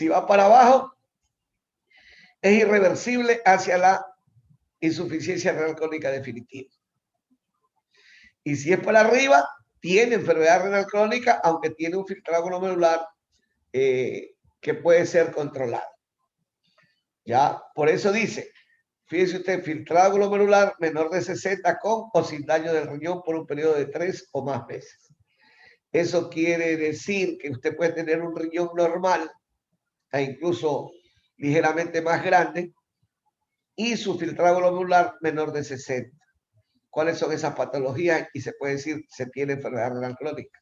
Si va para abajo, es irreversible hacia la insuficiencia renal crónica definitiva. Y si es para arriba, tiene enfermedad renal crónica, aunque tiene un filtrado glomerular que puede ser controlado. Ya, por eso dice, fíjese usted, filtrado glomerular menor de 60 con o sin daño del riñón por un periodo de 3 o más meses. Eso quiere decir que usted puede tener un riñón normal e incluso ligeramente más grande y su filtrado glomerular menor de 60. ¿Cuáles son esas patologías? Y se puede decir, se tiene enfermedad renal crónica.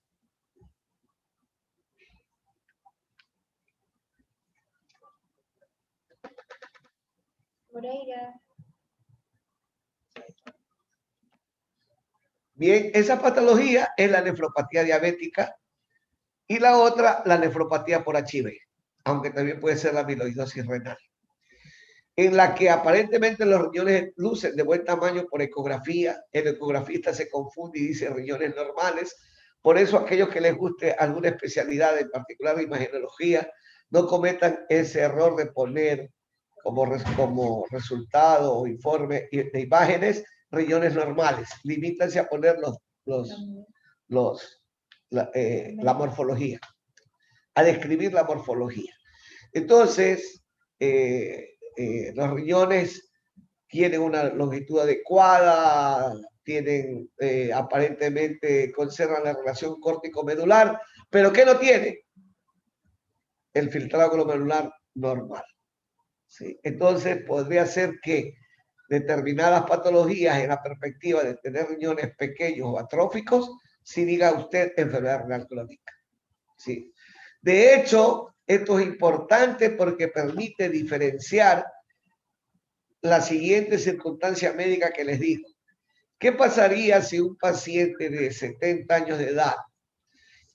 Moreira. Bien, esa patología es la nefropatía diabética y la otra, la nefropatía por HIV, aunque también puede ser la amiloidosis renal, en la que aparentemente los riñones lucen de buen tamaño por ecografía. El ecografista se confunde y dice riñones normales. Por eso aquellos que les guste alguna especialidad, en particular de imagenología, no cometan ese error de poner como resultado o informe de imágenes riñones normales. Limítense a poner la morfología, a describir la morfología. Entonces, los riñones tienen una longitud adecuada, tienen aparentemente conservan la relación córtico-medular, pero ¿qué no tiene? El filtrado glomerular normal. ¿Sí? Entonces, podría ser que determinadas patologías en la perspectiva de tener riñones pequeños o atróficos, si diga usted enfermedad renal crónica. ¿Sí? De hecho, esto es importante porque permite diferenciar la siguiente circunstancia médica que les digo. ¿Qué pasaría si un paciente de 70 años de edad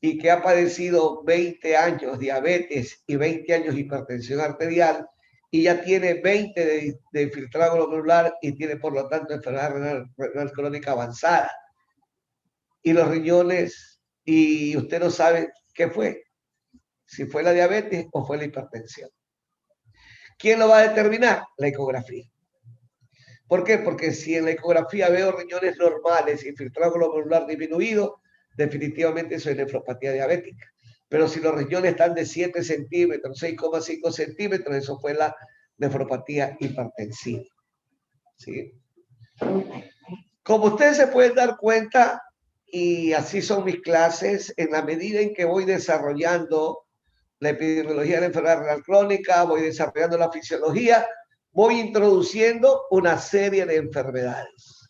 y que ha padecido 20 años diabetes y 20 años hipertensión arterial y ya tiene 20 de filtrado glomerular y tiene por lo tanto enfermedad renal crónica avanzada y los riñones y usted no sabe qué fue, si fue la diabetes o fue la hipertensión? ¿Quién lo va a determinar? La ecografía. ¿Por qué? Porque si en la ecografía veo riñones normales y filtrado glomerular disminuido, definitivamente eso es nefropatía diabética. Pero si los riñones están de 7 centímetros, 6,5 centímetros, eso fue la nefropatía hipertensiva. ¿Sí? Como ustedes se pueden dar cuenta, y así son mis clases, en la medida en que voy desarrollando la epidemiología de la enfermedad renal crónica, voy desarrollando la fisiología, voy introduciendo una serie de enfermedades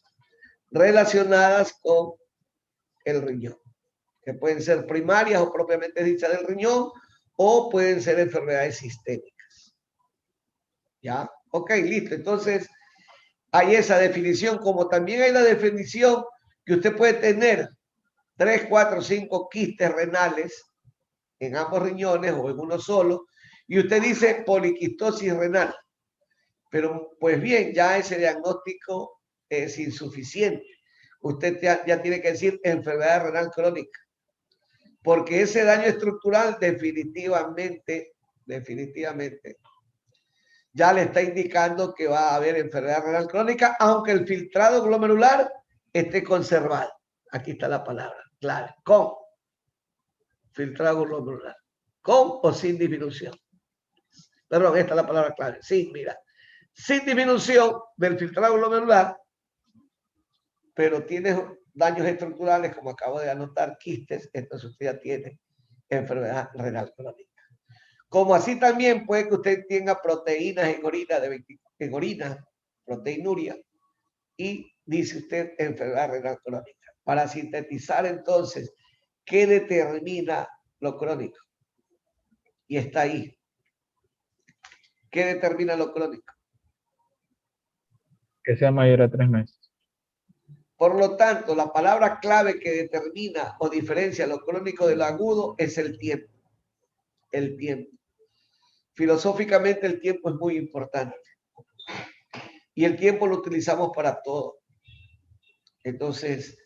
relacionadas con el riñón, que pueden ser primarias o propiamente dichas del riñón, o pueden ser enfermedades sistémicas. ¿Ya? Ok, listo. Entonces, hay esa definición, como también hay la definición que usted puede tener 3, 4, 5 quistes renales en ambos riñones o en uno solo, y usted dice poliquistosis renal. Pero pues bien, ya ese diagnóstico es insuficiente. Usted ya tiene que decir enfermedad renal crónica, porque ese daño estructural definitivamente ya le está indicando que va a haber enfermedad renal crónica, aunque el filtrado glomerular esté conservado. Aquí está la palabra clave, con filtrado glomerular, con o sin disminución. Perdón, esta es la palabra clave. Sí, mira, sin disminución del filtrado glomerular, pero tiene daños estructurales, como acabo de anotar, quistes, entonces usted ya tiene enfermedad renal crónica. Como así también puede que usted tenga proteínas en orina, proteinuria, y dice usted enfermedad renal crónica. Para sintetizar entonces, ¿qué determina lo crónico? Y está ahí. ¿Qué determina lo crónico? Que sea mayor a 3 meses. Por lo tanto, la palabra clave que determina o diferencia lo crónico de lo agudo es el tiempo. El tiempo. Filosóficamente el tiempo es muy importante. Y el tiempo lo utilizamos para todo. Entonces,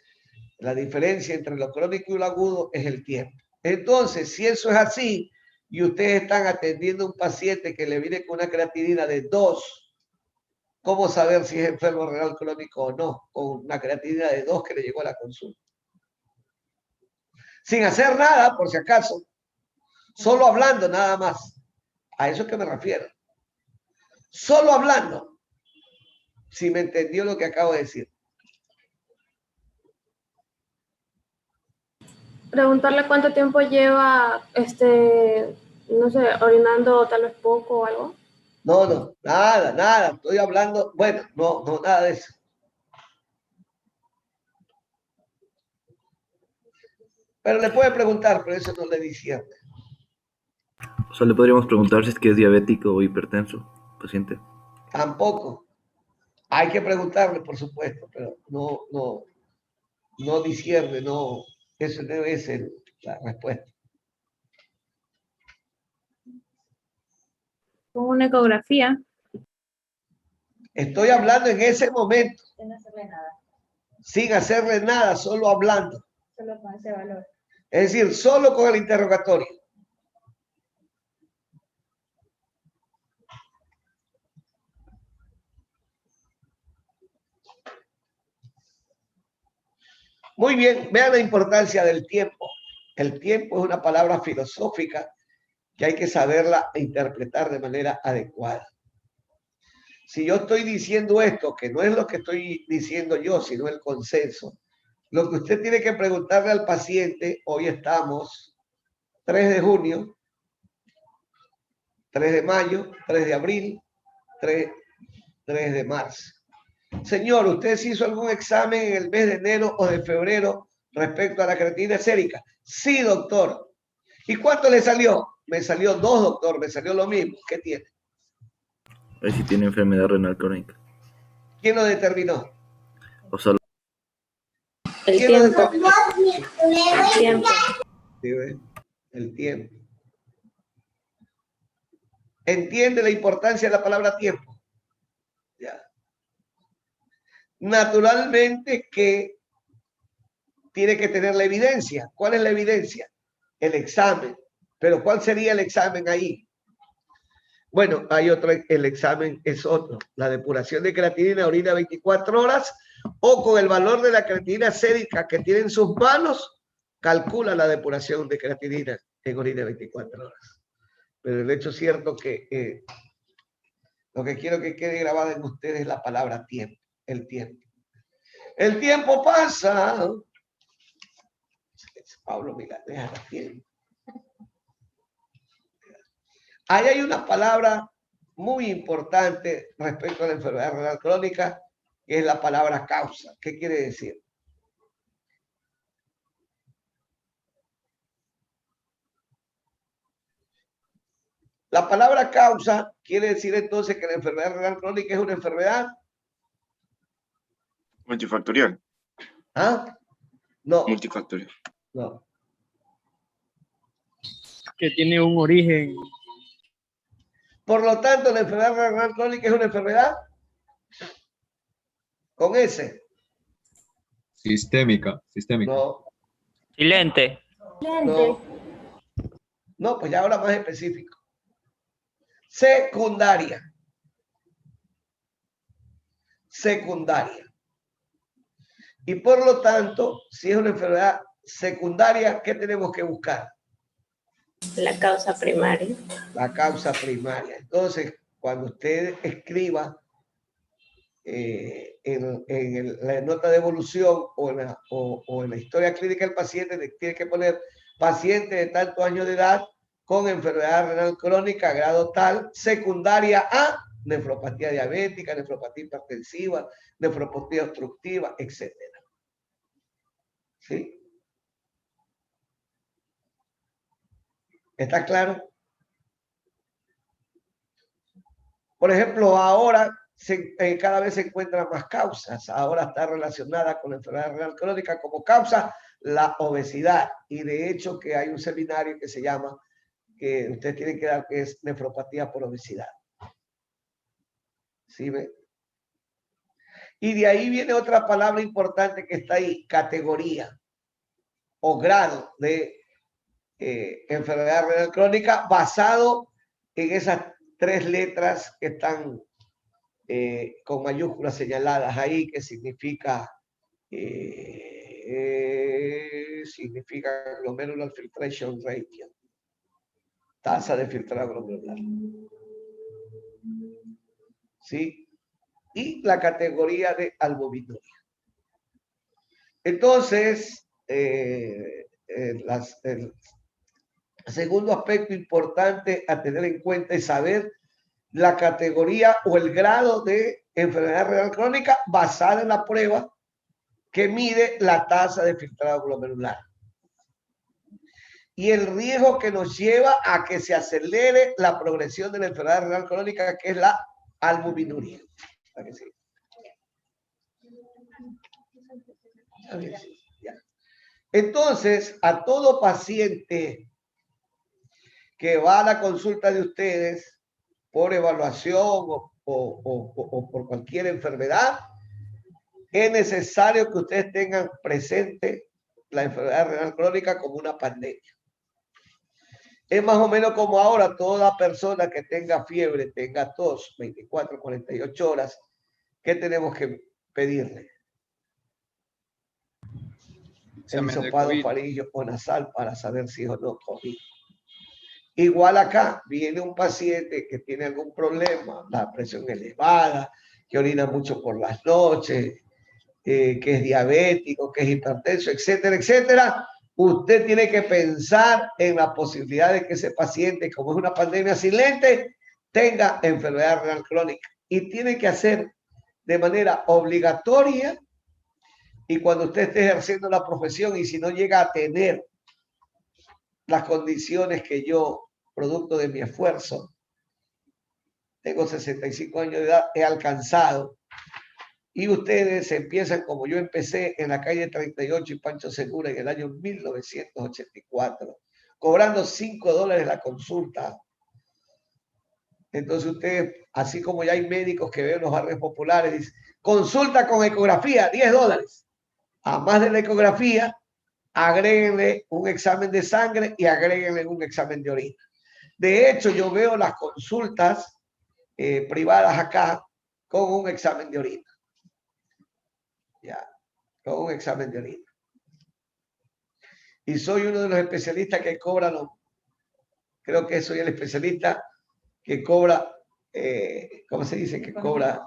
la diferencia entre lo crónico y lo agudo es el tiempo. Entonces, si eso es así, y ustedes están atendiendo a un paciente que le viene con una creatinina de 2, ¿cómo saber si es enfermo renal crónico o no? Con una creatinina de 2 que le llegó a la consulta. Sin hacer nada, por si acaso, solo hablando nada más. A eso es que me refiero. Solo hablando. Si me entendió lo que acabo de decir. Preguntarle cuánto tiempo lleva, no sé, orinando tal vez poco o algo. No, nada. Estoy hablando, bueno, no, nada de eso. Pero le puede preguntar, pero eso no le dice. O sea, le podríamos preguntar si es que es diabético o hipertenso, paciente. Tampoco. Hay que preguntarle, por supuesto, pero no discierne, no, eso debe ser la respuesta. Con una ecografía. Estoy hablando en ese momento. Sin hacerle nada. Sin hacerle nada, solo hablando. Solo con ese valor. Es decir, solo con el interrogatorio. Muy bien, vean la importancia del tiempo. El tiempo es una palabra filosófica que hay que saberla interpretar de manera adecuada. Si yo estoy diciendo esto, que no es lo que estoy diciendo yo, sino el consenso, lo que usted tiene que preguntarle al paciente, hoy estamos 3 de junio, 3 de mayo, 3 de abril, 3 de marzo. Señor, ¿usted se hizo algún examen en el mes de enero o de febrero respecto a la creatinina sérica? Sí, doctor. ¿Y cuánto le salió? Me salió 2, doctor, me salió lo mismo. ¿Qué tiene? A ver si tiene enfermedad renal crónica. ¿Quién lo determinó? O sea, El ¿Quién lo tiempo. determinó? El tiempo. ¿Sí, ve? El tiempo. ¿Entiende la importancia de la palabra tiempo? Ya. Naturalmente que tiene que tener la evidencia. ¿Cuál es la evidencia? El examen. Pero ¿cuál sería el examen ahí? Bueno, hay otro, el examen es otro. La depuración de creatinina orina 24 horas o con el valor de la creatinina sérica que tiene en sus manos, calcula la depuración de creatinina en orina 24 horas. Pero el hecho es cierto que lo que quiero que quede grabado en ustedes es la palabra tiempo, el tiempo. El tiempo pasa. Pablo, mira, deja el tiempo. Ahí hay una palabra muy importante respecto a la enfermedad renal crónica, que es la palabra causa. ¿Qué quiere decir? La palabra causa quiere decir entonces que la enfermedad renal crónica es una enfermedad multifactorial. ¿Ah? No. Multifactorial. No. Que tiene un origen. Por lo tanto, la enfermedad renal crónica es una enfermedad con S. Sistémica. No. Silente. No. No, pues ya ahora más específico. Secundaria. Secundaria. Y por lo tanto, si es una enfermedad secundaria, ¿qué tenemos que buscar? La causa primaria. La causa primaria. Entonces, cuando usted escriba la nota de evolución o en la historia clínica del paciente, tiene que poner paciente de tantos años de edad con enfermedad renal crónica, grado tal, secundaria a nefropatía diabética, nefropatía hipertensiva, nefropatía obstructiva, etc. ¿Sí? ¿Está claro? Por ejemplo, ahora cada vez se encuentran más causas. Ahora está relacionada con la enfermedad renal crónica como causa la obesidad. Y de hecho que hay un seminario que se llama, que ustedes tienen que dar, que es nefropatía por obesidad. ¿Sí ve? Y de ahí viene otra palabra importante que está ahí, categoría o grado de enfermedad renal crónica basado en esas 3 letras que están con mayúsculas señaladas ahí, que significa glomerular filtration ratio, tasa de filtrado glomerular. ¿Sí? Y la categoría de albuminuria. Entonces, el segundo aspecto importante a tener en cuenta es saber la categoría o el grado de enfermedad renal crónica basada en la prueba que mide la tasa de filtrado glomerular. Y el riesgo que nos lleva a que se acelere la progresión de la enfermedad renal crónica, que es la albuminuria. Entonces, a todo paciente que va a la consulta de ustedes por evaluación o por cualquier enfermedad, es necesario que ustedes tengan presente la enfermedad renal crónica como una pandemia. Es más o menos como ahora toda persona que tenga fiebre, tenga tos, 24, 48 horas, ¿qué tenemos que pedirle? El hisopado faríngeo o nasal para saber si es o no COVID. Igual acá, viene un paciente que tiene algún problema, la presión elevada, que orina mucho por las noches, que es diabético, que es hipertenso, etcétera, etcétera. Usted tiene que pensar en la posibilidad de que ese paciente, como es una pandemia silente, tenga enfermedad renal crónica. Y tiene que hacer de manera obligatoria, y cuando usted esté ejerciendo la profesión y si no llega a tener las condiciones que yo, producto de mi esfuerzo, tengo 65 años de edad, he alcanzado, y ustedes empiezan como yo empecé en la calle 38 y Pancho Segura en el año 1984, cobrando $5 la consulta. Entonces ustedes, así como ya hay médicos que ven en los barrios populares, dicen, consulta con ecografía, $10. A más de la ecografía, agréguenle un examen de sangre y agréguenle un examen de orina. De hecho, yo veo las consultas privadas acá con un examen de orina. Ya, con un examen de orina. Y soy uno de los especialistas que cobran, creo que soy el especialista que cobra, ¿cómo se dice? Que cobra,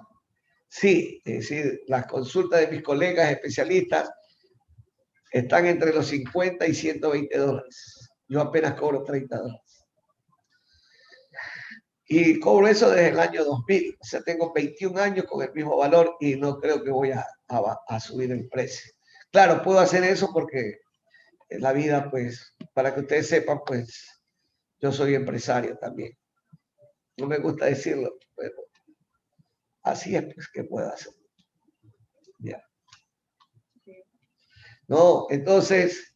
sí, es decir, las consultas de mis colegas especialistas están entre los 50 y $120. Yo apenas cobro $30. Y cobro eso desde el año 2000. O sea, tengo 21 años con el mismo valor y no creo que voy a subir el precio. Claro, puedo hacer eso porque en la vida, pues, para que ustedes sepan, pues, yo soy empresario también. No me gusta decirlo, pero así es pues, que puedo hacer. Ya. No, entonces,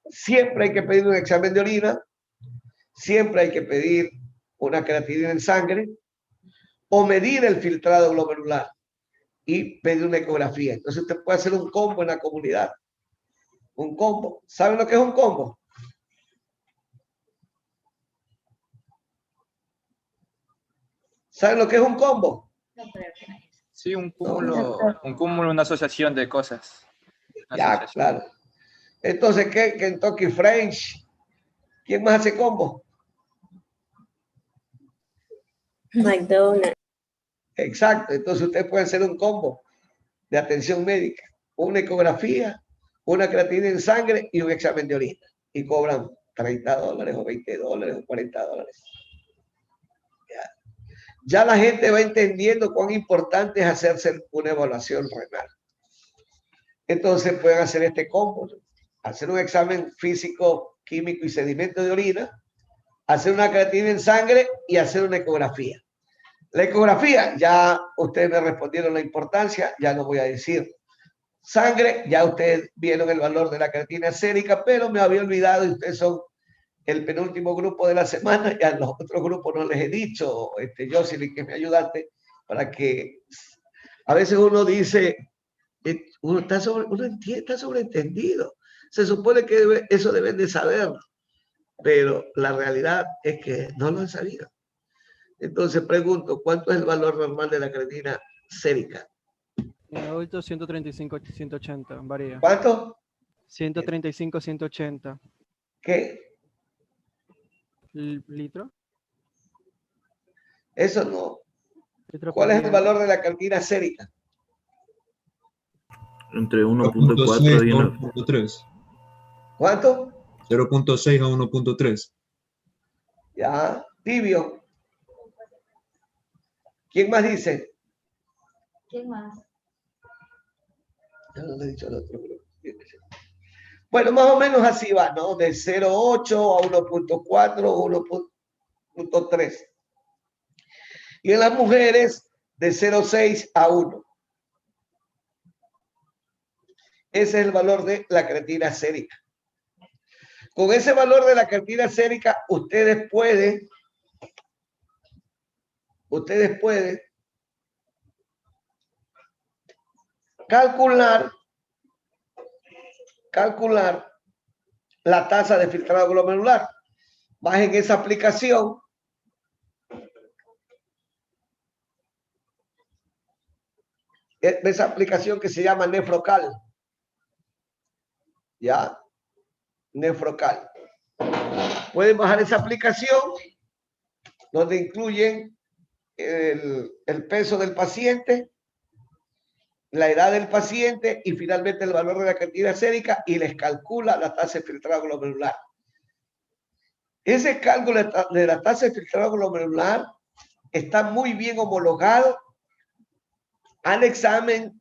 siempre hay que pedir un examen de orina, siempre hay que pedir una creatinina en sangre o medir el filtrado glomerular y pedir una ecografía. Entonces usted puede hacer un combo en la comunidad. Un combo. ¿Saben lo que es un combo? ¿Saben lo que es un combo? Sí, un cúmulo, una asociación de cosas. Ya, claro. Entonces, ¿qué? Kentucky French. ¿Quién más hace combo? McDonald's. Exacto. Entonces, usted puede hacer un combo de atención médica. Una ecografía, una creatinina en sangre y un examen de orina. Y cobran $30 o $20 o $40. Ya la gente va entendiendo cuán importante es hacerse una evaluación renal. Entonces pueden hacer este combo, hacer un examen físico, químico y sedimento de orina, hacer una creatinina en sangre y hacer una ecografía. La ecografía, ya ustedes me respondieron la importancia, ya no voy a decir. Sangre, ya ustedes vieron el valor de la creatinina sérica, pero me había olvidado y ustedes son el penúltimo grupo de la semana, ya los otros grupos no les he dicho, Jocelyn, que es mi ayudante, para que a veces uno dice, uno está sobreentendido. Se supone que eso deben de saber, pero la realidad es que no lo han sabido. Entonces pregunto, ¿cuánto es el valor normal de la creatinina sérica? En adultos 135, 180, varía. ¿Cuánto? 135, 180. ¿Qué? ¿Litro? Eso no. ¿Litro ¿Cuál por es el día? valor de la creatinina sérica? Entre 1.4 y 1. 1.3. ¿Cuánto? 0.6 a 1.3. Ya, tibio. ¿Quién más dice? ¿Quién más? Ya no le he dicho al otro. Bueno, más o menos así va, ¿no? De 0.8 a 1.4, 1.3. Y en las mujeres, de 0.6 a 1. Ese es el valor de la creatinina sérica. Con ese valor de la creatinina sérica, ustedes pueden calcular la tasa de filtrado glomerular. Bajen esa aplicación. Esa aplicación que se llama Nefrocal. ¿Ya? Nefrocal. Pueden bajar esa aplicación donde incluyen el peso del paciente, la edad del paciente y finalmente el valor de la creatinina sérica y les calcula la tasa de filtrado glomerular. Ese cálculo de la tasa de filtrado glomerular está muy bien homologado al examen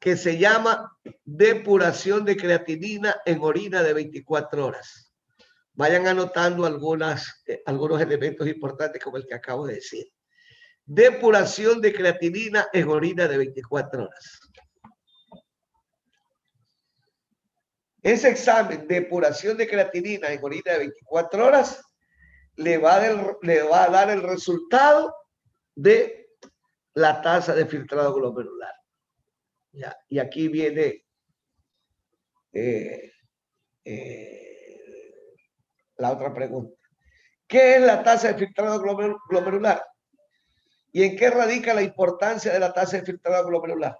que se llama depuración de creatinina en orina de 24 horas. Vayan anotando algunos elementos importantes como el que acabo de decir. Depuración de creatinina en orina de 24 horas. Ese examen, depuración de creatinina en orina de 24 horas, le va a dar el resultado de la tasa de filtrado glomerular. Ya, y aquí viene la otra pregunta. ¿Qué es la tasa de filtrado glomerular? ¿Y en qué radica la importancia de la tasa de filtrado glomerular?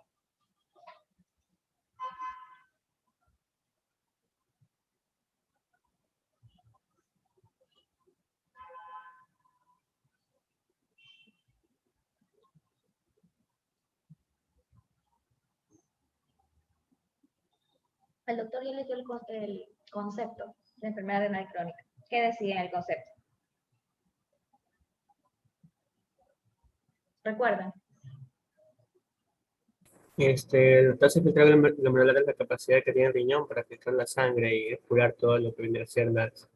El doctor ya les dio el concepto de enfermedad renal crónica. ¿Qué decía en el concepto? ¿Recuerdan? La tasa de filtrado glomerular es la capacidad que tiene el riñón para filtrar la sangre y depurar todo lo que viene a ser los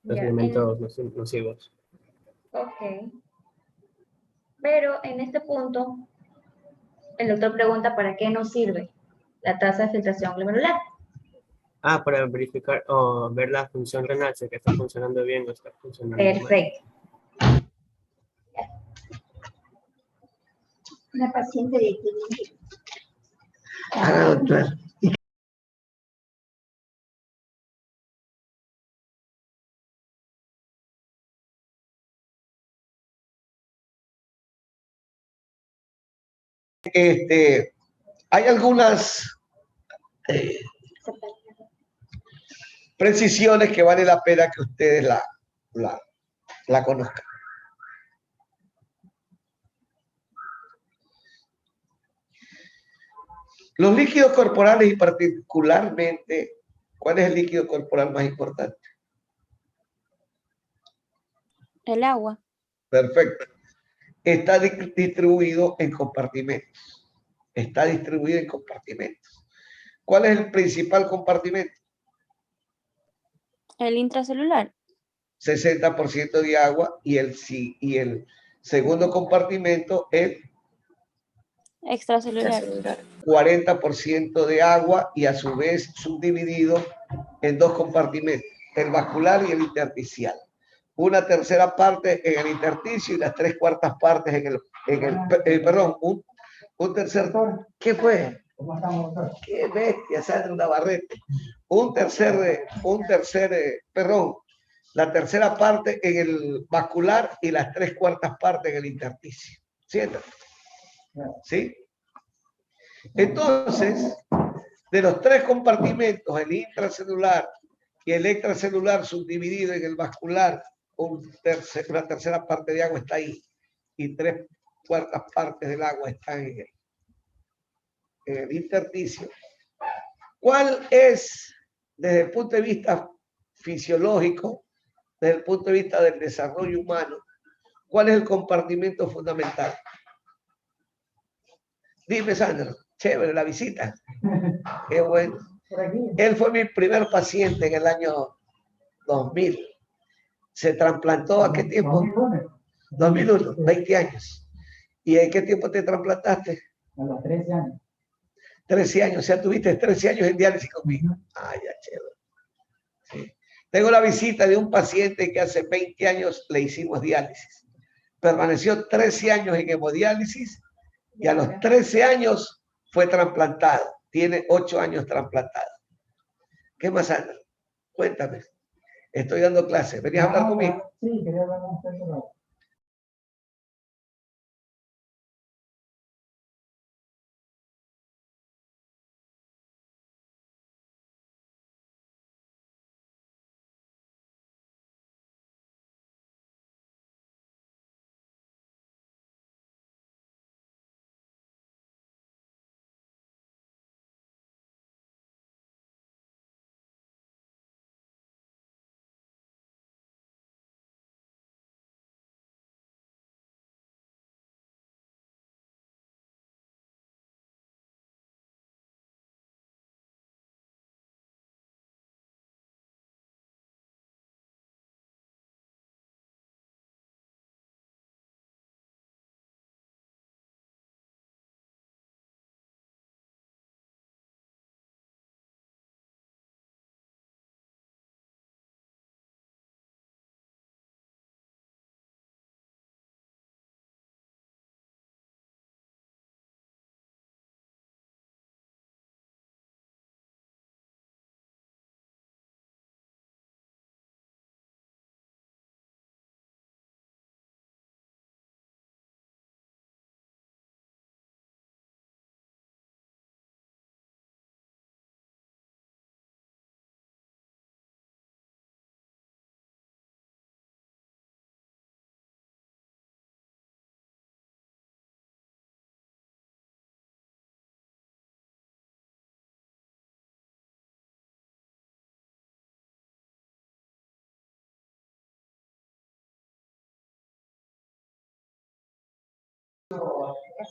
Ya, elementos nocivos. Ok. Pero en este punto, el doctor pregunta para qué nos sirve la tasa de filtración glomerular. Para verificar o ver la función renal, si que está funcionando bien o está funcionando mal. Perfecto. Una paciente de Doctor. Hay algunas precisiones que vale la pena que ustedes la conozcan. Los líquidos corporales y particularmente, ¿cuál es el líquido corporal más importante? El agua. Perfecto. Está distribuido en compartimentos. Está distribuido en compartimentos. ¿Cuál es el principal compartimento? El intracelular. 60% de agua y el segundo compartimento es Extracelular. 40% de agua y a su vez subdividido en dos compartimentos, el vascular y el intersticial. Una tercera parte en el intersticio y las 3/4 partes en el perdón, un tercer. ¿Qué fue? ¿Qué bestia? Sandra Navarrete. la tercera parte en el vascular y las 3/4 partes en el intersticio. ¿Cierto? ¿Sí? Entonces, de los 3 compartimentos, el intracelular y el extracelular subdividido en el vascular, una tercera parte de agua está ahí y 3/4 partes del agua están en el intersticio. ¿Cuál es, desde el punto de vista fisiológico, desde el punto de vista del desarrollo humano, cuál es el compartimento fundamental? Dime, Sandra. Chévere la visita. Qué bueno. Él fue mi primer paciente en el año 2000. Se trasplantó ¿a qué tiempo? 2001, 20 años. ¿Y en qué tiempo te trasplantaste? A los 13 años. 13 años, o sea, tuviste 13 años en diálisis conmigo. Ah, ya, chévere. Sí. Tengo la visita de un paciente que hace 20 años le hicimos diálisis. Permaneció 13 años en hemodiálisis y a los 13 años fue trasplantado. Tiene 8 años trasplantado. ¿Qué más, Ana? Cuéntame. Estoy dando clases. ¿Venías a hablar conmigo? Sí, quería hablar con usted. Pero...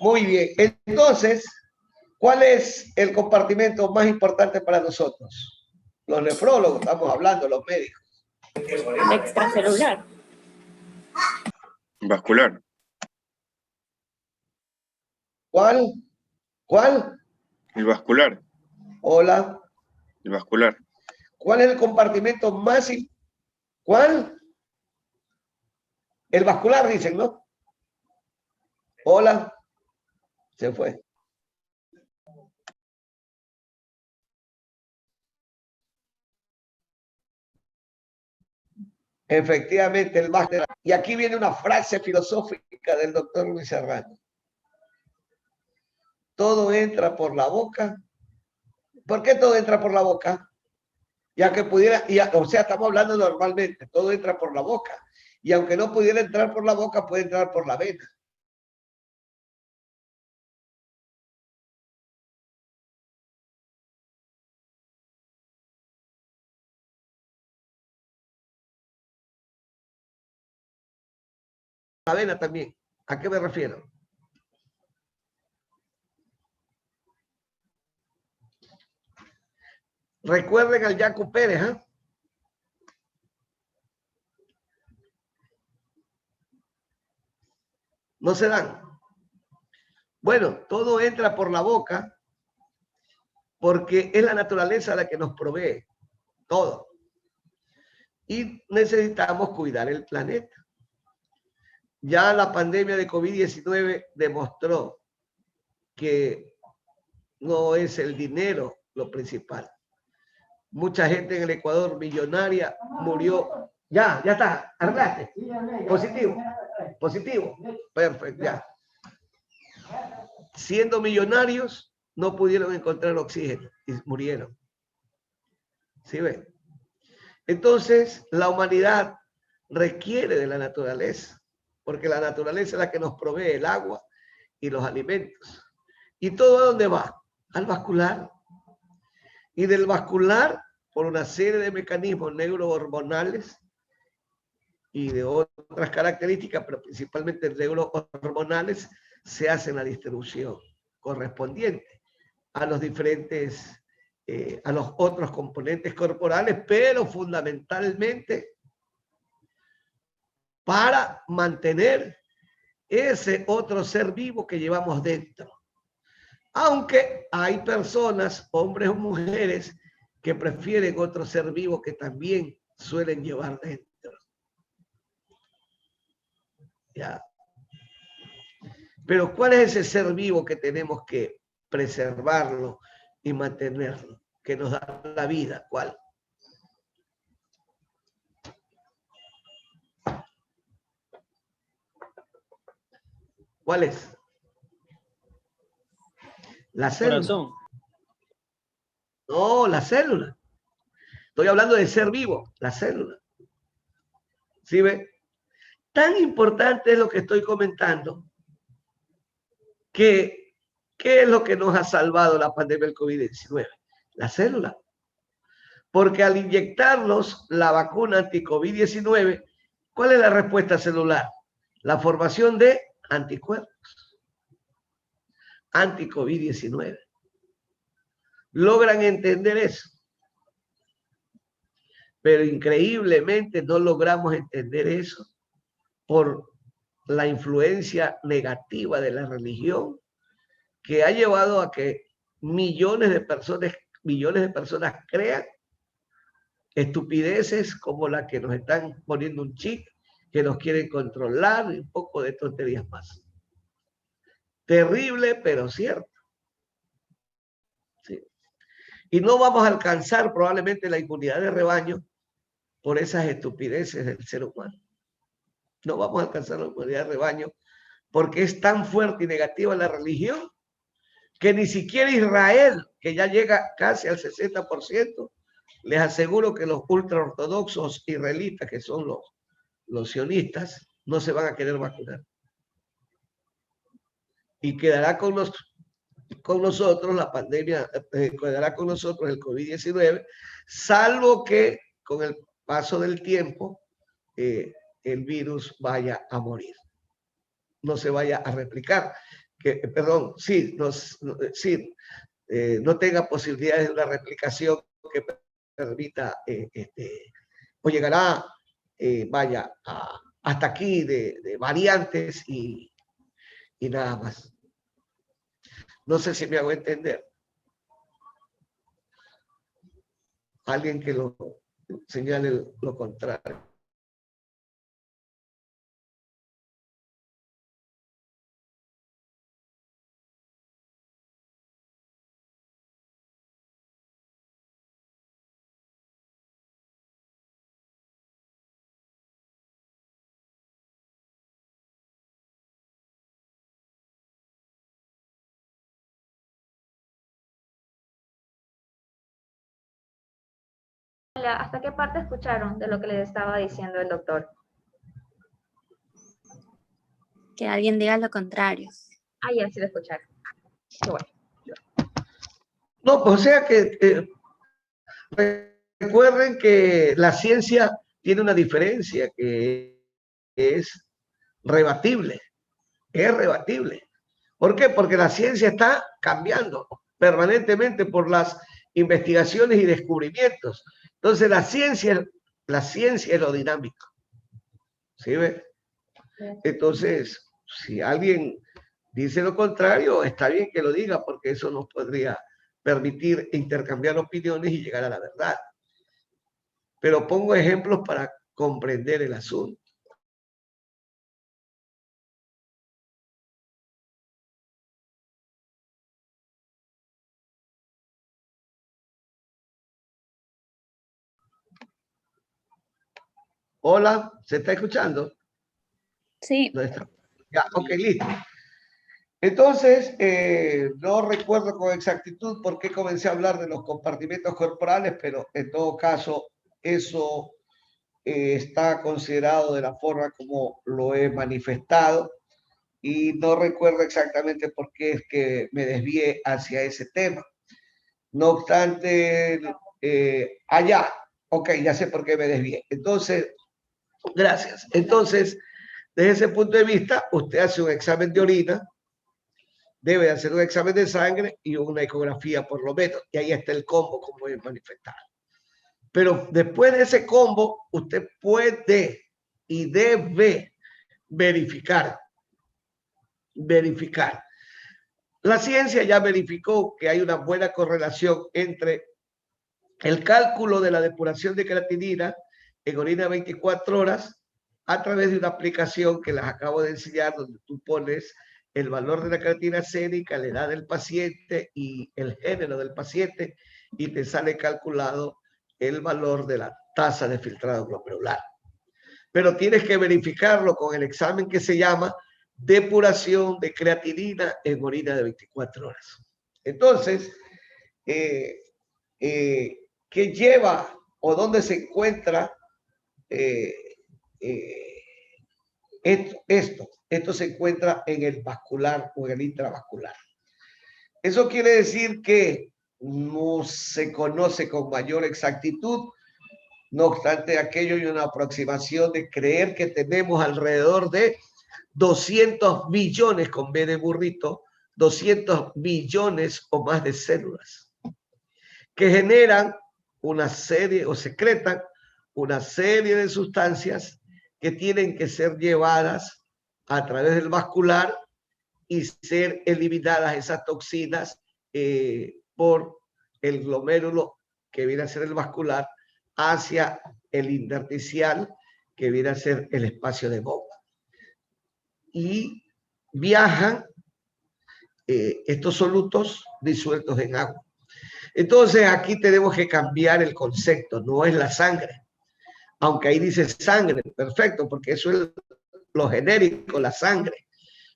Muy bien. Entonces, ¿cuál es el compartimento más importante para nosotros? Los nefrólogos, estamos hablando, los médicos. Extracelular. Vascular. ¿Cuál? ¿Cuál? El vascular. Hola. El vascular. ¿Cuál es el compartimento más? ¿Cuál? El vascular, dicen, ¿no? Hola. Se fue. Efectivamente, el máster. Y aquí viene una frase filosófica del doctor Luis Serrano. Todo entra por la boca. ¿Por qué todo entra por la boca? Ya que pudiera, o sea, estamos hablando normalmente, todo entra por la boca. Y aunque no pudiera entrar por la boca, puede entrar por la vena. La vena también. ¿A qué me refiero? Recuerden al Yacu Pérez, ¿eh? No se dan. Bueno, todo entra por la boca porque es la naturaleza la que nos provee todo. Y necesitamos cuidar el planeta. Ya la pandemia de COVID-19 demostró que no es el dinero lo principal. Mucha gente en el Ecuador millonaria murió. Ya está, arreglaste. Positivo, positivo. Perfecto, ya. Siendo millonarios, no pudieron encontrar oxígeno y murieron. ¿Sí ven? Entonces, la humanidad requiere de la naturaleza, porque la naturaleza es la que nos provee el agua y los alimentos. ¿Y todo a dónde va? Al vascular. Y del vascular, por una serie de mecanismos neurohormonales y de otras características, pero principalmente neurohormonales, se hace la distribución correspondiente a los diferentes, a los otros componentes corporales, pero fundamentalmente para mantener ese otro ser vivo que llevamos dentro. Aunque hay personas, hombres o mujeres, que prefieren otro ser vivo que también suelen llevar dentro. Ya. Pero ¿cuál es ese ser vivo que tenemos que preservarlo y mantenerlo? Que nos da la vida. ¿Cuál? ¿Cuál es? La célula. Corazón. No, la célula. Estoy hablando de ser vivo, la célula. ¿Sí ve? Tan importante es lo que estoy comentando que ¿qué es lo que nos ha salvado la pandemia del COVID-19? La célula. Porque al inyectarnos la vacuna anti-COVID-19, ¿cuál es la respuesta celular? La formación de anticuerpos anti-COVID-19. ¿Logran entender eso? Pero increíblemente no logramos entender eso por la influencia negativa de la religión que ha llevado a que millones de personas crean estupideces como la que nos están poniendo un chip, que nos quieren controlar y un poco de tonterías más. Terrible, pero cierto. Sí. Y no vamos a alcanzar probablemente la inmunidad de rebaño por esas estupideces del ser humano. No vamos a alcanzar la inmunidad de rebaño porque es tan fuerte y negativa la religión que ni siquiera Israel, que ya llega casi al 60%, les aseguro que los ultraortodoxos israelitas, que son los sionistas, no se van a querer vacunar. Y quedará con nosotros la pandemia, quedará con nosotros el COVID-19, salvo que con el paso del tiempo el virus vaya a morir, no se vaya a replicar, no tenga posibilidades de una replicación que permita, o llegará, hasta aquí de variantes y nada más. No sé si me hago entender. Alguien que lo señale lo contrario. ¿Hasta qué parte escucharon de lo que les estaba diciendo el doctor? Que alguien diga lo contrario. Ah, ya sí lo escucharon. Qué bueno. No, pues o sea que recuerden que la ciencia tiene una diferencia que es rebatible. Es rebatible. ¿Por qué? Porque la ciencia está cambiando permanentemente por las investigaciones y descubrimientos. Entonces la ciencia es lo dinámico. ¿Sí ve? Entonces, si alguien dice lo contrario, está bien que lo diga, porque eso nos podría permitir intercambiar opiniones y llegar a la verdad. Pero pongo ejemplos para comprender el asunto. Hola, ¿se está escuchando? Sí. ¿Dónde está? Ya, ok, listo. Entonces, no recuerdo con exactitud por qué comencé a hablar de los compartimentos corporales, pero en todo caso, eso está considerado de la forma como lo he manifestado y no recuerdo exactamente por qué es que me desvié hacia ese tema. No obstante, allá, ok, ya sé por qué me desvié. Entonces, gracias. Entonces, desde ese punto de vista, usted hace un examen de orina, debe hacer un examen de sangre y una ecografía por lo menos. Y ahí está el combo, como he manifestado. Pero después de ese combo, usted puede y debe verificar. La ciencia ya verificó que hay una buena correlación entre el cálculo de la depuración de creatinina en orina 24 horas a través de una aplicación que les acabo de enseñar, donde tú pones el valor de la creatina sérica, la edad del paciente y el género del paciente, y te sale calculado el valor de la tasa de filtrado glomerular. Pero tienes que verificarlo con el examen que se llama depuración de creatinina en orina de 24 horas. Entonces, ¿qué lleva o dónde se encuentra esto se encuentra en el vascular o en el intravascular. Eso quiere decir que no se conoce con mayor exactitud, no obstante aquello hay una aproximación de creer que tenemos alrededor de 200 millones, con B de burrito, 200 millones o más de células que generan una serie o secretan una serie de sustancias que tienen que ser llevadas a través del vascular y ser eliminadas esas toxinas por el glomérulo que viene a ser el vascular hacia el intersticial que viene a ser el espacio de Bowman. Y viajan estos solutos disueltos en agua. Entonces aquí tenemos que cambiar el concepto, no es la sangre. Aunque ahí dice sangre, perfecto, porque eso es lo genérico, la sangre.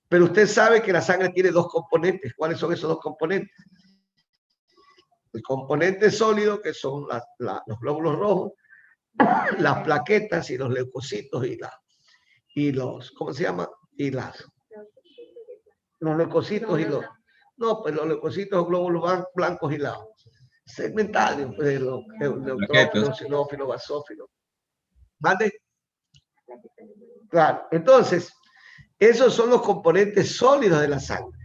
Pero usted sabe que la sangre tiene dos componentes. ¿Cuáles son esos dos componentes? El componente sólido, que son los glóbulos rojos, las plaquetas y los leucocitos y los, ¿cómo se llama? Y los leucocitos y los, no, pues los leucocitos, glóbulos blancos y los segmentarios, pues, los neutrófilos, sinófilos, basófilos. ¿Vale? Claro, entonces, esos son los componentes sólidos de la sangre.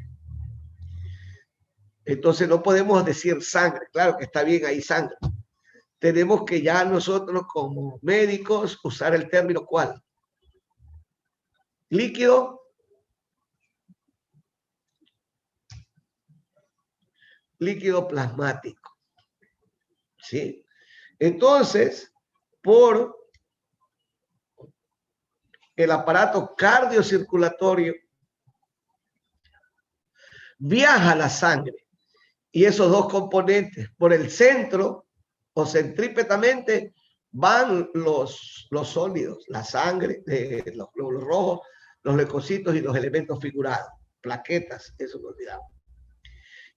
Entonces no podemos decir sangre, claro que está bien ahí sangre. Tenemos que ya nosotros como médicos usar el término ¿cuál? Líquido. Líquido plasmático. ¿Sí? Entonces, por el aparato cardiocirculatorio viaja la sangre y esos dos componentes por el centro o centrípetamente van los sólidos, la sangre, los glóbulos rojos, los leucocitos y los elementos figurados, plaquetas, eso lo olvidamos.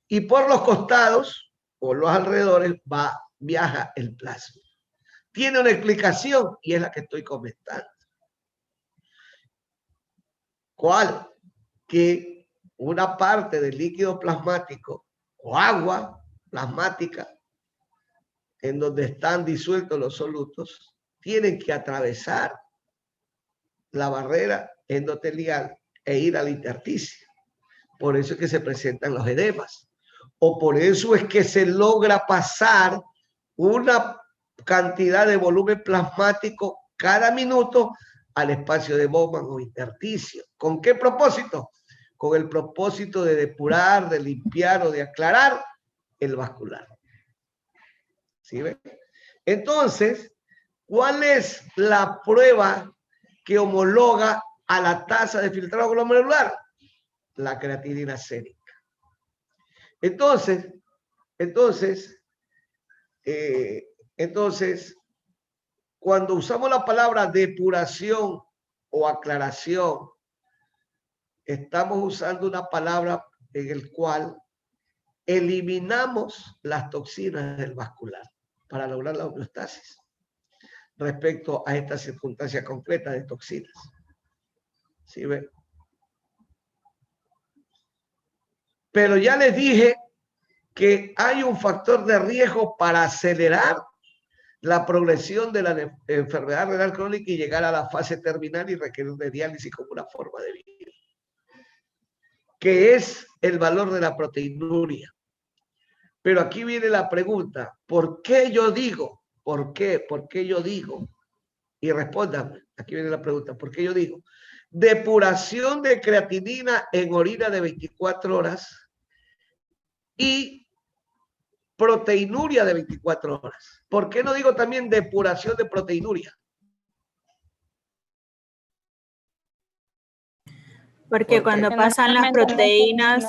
Y por los costados o los alrededores viaja el plasma. Tiene una explicación y es la que estoy comentando. ¿Cuál? Que una parte del líquido plasmático o agua plasmática en donde están disueltos los solutos tienen que atravesar la barrera endotelial e ir al intersticio. Por eso es que se presentan los edemas. O por eso es que se logra pasar una cantidad de volumen plasmático cada minuto al espacio de Bowman o intersticio. ¿Con qué propósito? Con el propósito de depurar, de limpiar o de aclarar el vascular. ¿Sí ven? Entonces, ¿cuál es la prueba que homologa a la tasa de filtrado glomerular? La creatinina sérica. Entonces, cuando usamos la palabra depuración o aclaración, estamos usando una palabra en el cual eliminamos las toxinas del vascular para lograr la homeostasis respecto a esta circunstancia concreta de toxinas. ¿Sí ven? Pero ya les dije que hay un factor de riesgo para acelerar la progresión de la enfermedad renal crónica y llegar a la fase terminal y requerir de diálisis como una forma de vida, que es el valor de la proteinuria. Pero aquí viene la pregunta, ¿por qué yo digo? ¿Por qué? ¿Por qué yo digo? Y respóndanme, aquí viene la pregunta, ¿por qué yo digo? Depuración de creatinina en orina de 24 horas y proteinuria de 24 horas. ¿Por qué no digo también depuración de proteinuria? Porque cuando pasan las proteínas...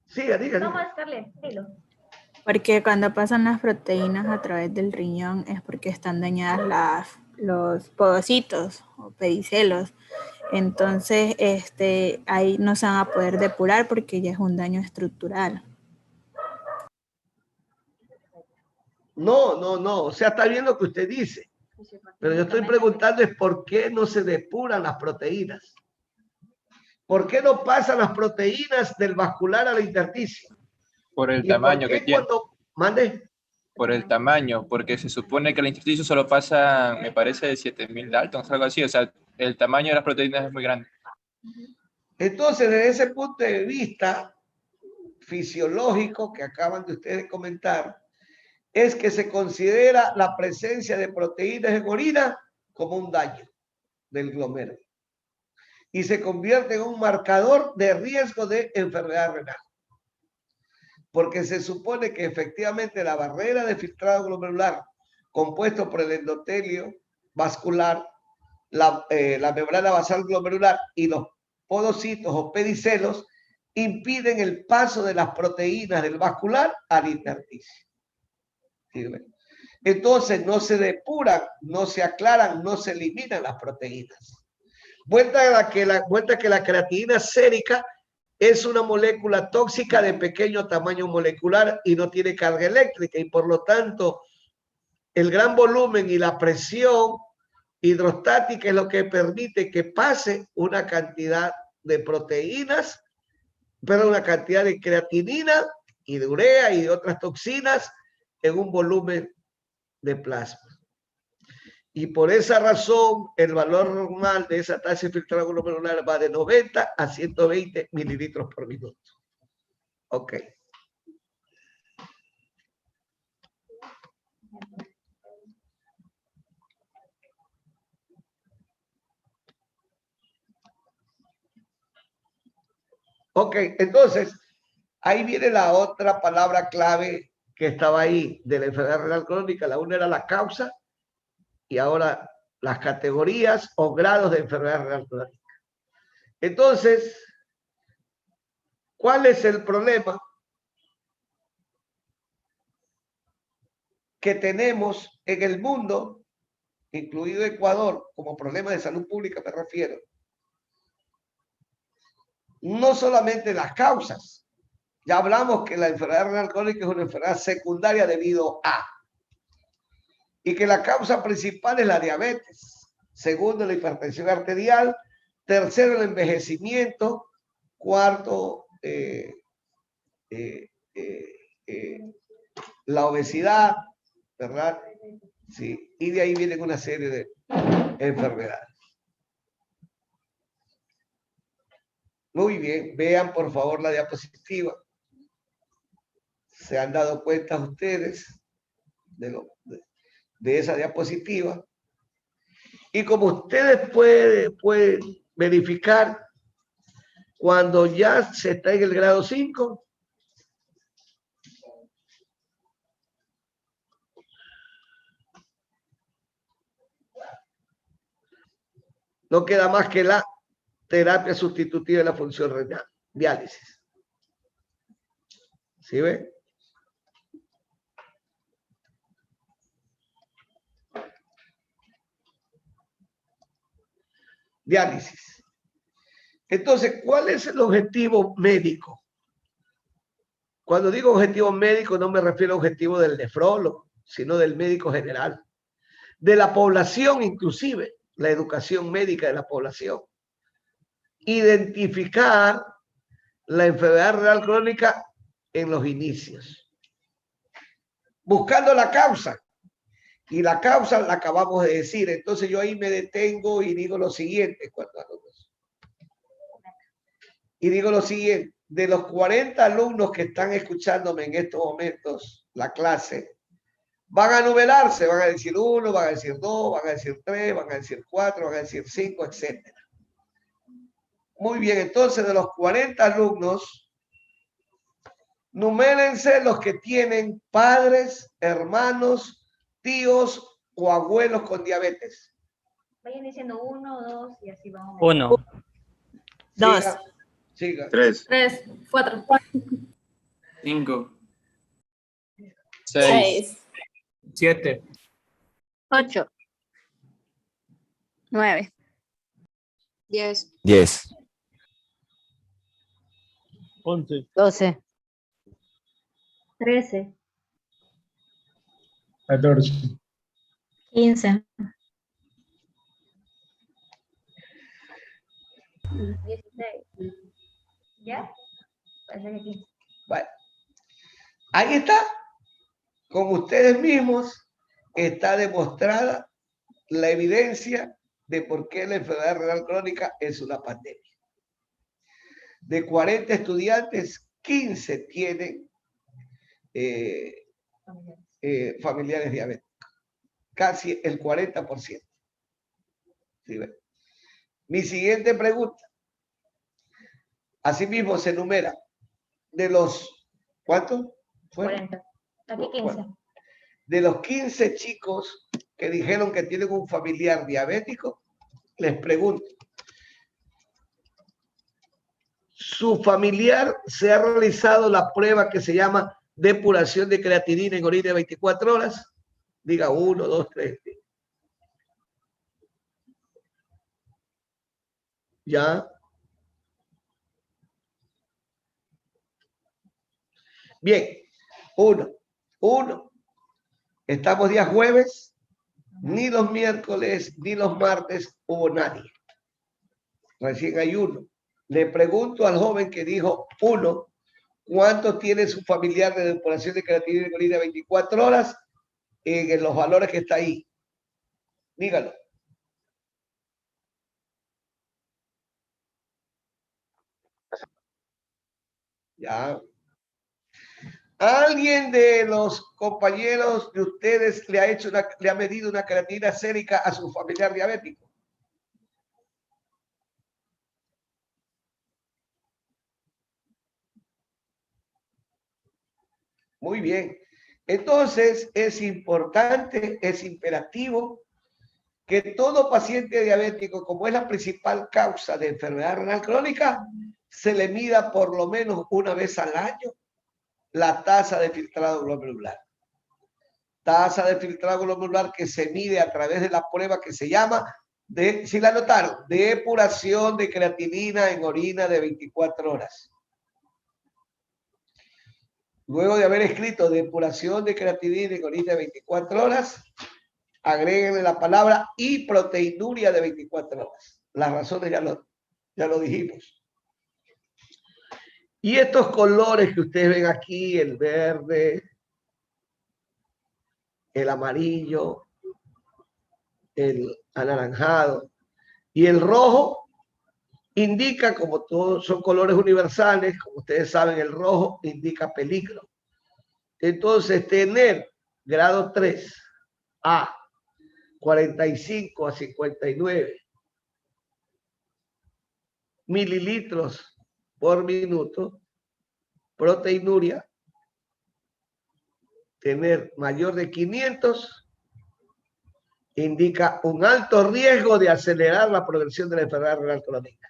Sí, diga. No más, Scarlett, dilo. Porque cuando pasan las proteínas a través del riñón es porque están dañadas los podocitos o pedicelos. Entonces, ahí no se van a poder depurar porque ya es un daño estructural. No. O sea, está bien lo que usted dice. Pero yo estoy preguntando es por qué no se depuran las proteínas. ¿Por qué no pasan las proteínas del vascular a la intersticio? Por el tamaño que tiene. ¿Mande? Por el tamaño, porque se supone que el intersticio solo pasa, me parece, de 7000 Daltons, algo así. O sea, el tamaño de las proteínas es muy grande. Entonces, desde ese punto de vista fisiológico que acaban de ustedes comentar, es que se considera la presencia de proteínas en orina como un daño del glomérulo y se convierte en un marcador de riesgo de enfermedad renal. Porque se supone que efectivamente la barrera de filtrado glomerular compuesto por el endotelio vascular, la membrana basal glomerular y los podocitos o pedicelos impiden el paso de las proteínas del vascular al intersticio. Entonces no se depuran, no se aclaran, no se eliminan las proteínas. Vuelta que la creatinina sérica es una molécula tóxica de pequeño tamaño molecular y no tiene carga eléctrica y por lo tanto el gran volumen y la presión hidrostática es lo que permite que pase una cantidad de proteínas, pero una cantidad de creatinina y de urea y de otras toxinas en un volumen de plasma. Y por esa razón, el valor normal de esa tasa de filtrado glomerular va de 90 a 120 mililitros por minuto. Ok. Ok, entonces, ahí viene la otra palabra clave que estaba ahí de la enfermedad renal crónica. La una era la causa y ahora las categorías o grados de enfermedad renal crónica. Entonces, ¿cuál es el problema que tenemos en el mundo, incluido Ecuador, como problema de salud pública me refiero? No solamente las causas. Ya hablamos que la enfermedad renal crónica es una enfermedad secundaria debido a, y que la causa principal es la diabetes, segundo la hipertensión arterial, tercero el envejecimiento, cuarto la obesidad, ¿verdad? Sí, y de ahí vienen una serie de enfermedades. Muy bien, vean por favor la diapositiva. ¿Se han dado cuenta ustedes de esa diapositiva? Y como ustedes pueden verificar, cuando ya se está en el grado 5, no queda más que la terapia sustitutiva de la función renal, diálisis. ¿Sí ve? diálisis. Entonces, ¿cuál es el objetivo médico? Cuando digo objetivo médico, no me refiero al objetivo del nefrólogo, sino del médico general, de la población inclusive, la educación médica de la población. Identificar la enfermedad renal crónica en los inicios, buscando la causa. Y la causa la acabamos de decir. Entonces yo ahí me detengo y digo lo siguiente. De los 40 alumnos que están escuchándome en estos momentos la clase, van a numerarse, van a decir 1, van a decir 2, van a decir 3, van a decir 4, van a decir 5, etc. Muy bien, entonces de los 40 alumnos, numérense los que tienen padres, hermanos, tíos o abuelos con diabetes. Vayan diciendo 1, 2 y así vamos. 1. 2. Siga. 3. 3, 4, 5. 6. 7. 8. 9. 10. 10. 11. 12. 13. 14. 15. 16. ¿Ya? Parece que 15. Vale. Ahí está. Con ustedes mismos está demostrada la evidencia de por qué la enfermedad renal crónica es una pandemia. De 40 estudiantes, 15 tienen familiares diabéticos. Casi el 40%. ¿Sí ven? Mi siguiente pregunta. Asimismo se enumera de los, ¿cuántos? 40. Aquí 15. Bueno, de los 15 chicos que dijeron que tienen un familiar diabético, les pregunto, ¿su familiar se ha realizado la prueba que se llama depuración de creatinina en orina de 24 horas? Diga 1, 2, 3. ¿Ya? Bien, uno. Estamos día jueves, ni los miércoles, ni los martes hubo nadie. Recién hay uno. Le pregunto al joven que dijo 1, ¿cuánto tiene su familiar de depuración de creatinina en orina de 24 horas? En los valores que está ahí. Dígalo. Ya. ¿Alguien de los compañeros de ustedes le ha medido una creatinina sérica a su familiar diabético? Muy bien. Entonces, es importante, es imperativo que todo paciente diabético, como es la principal causa de enfermedad renal crónica, se le mida por lo menos una vez al año la tasa de filtrado glomerular. Tasa de filtrado glomerular que se mide a través de la prueba que se llama, si la notaron, depuración de creatinina en orina de 24 horas. Luego de haber escrito depuración de creatinina en orina de 24 horas, agréguenle la palabra y proteinuria de 24 horas. Las razones ya lo dijimos. Y estos colores que ustedes ven aquí, el verde, el amarillo, el anaranjado y el rojo, indica, como todos son colores universales, como ustedes saben, el rojo indica peligro. Entonces, tener grado 3 a 45 a 59 mililitros por minuto, proteinuria, tener mayor de 500, indica un alto riesgo de acelerar la progresión de la enfermedad renal crónica.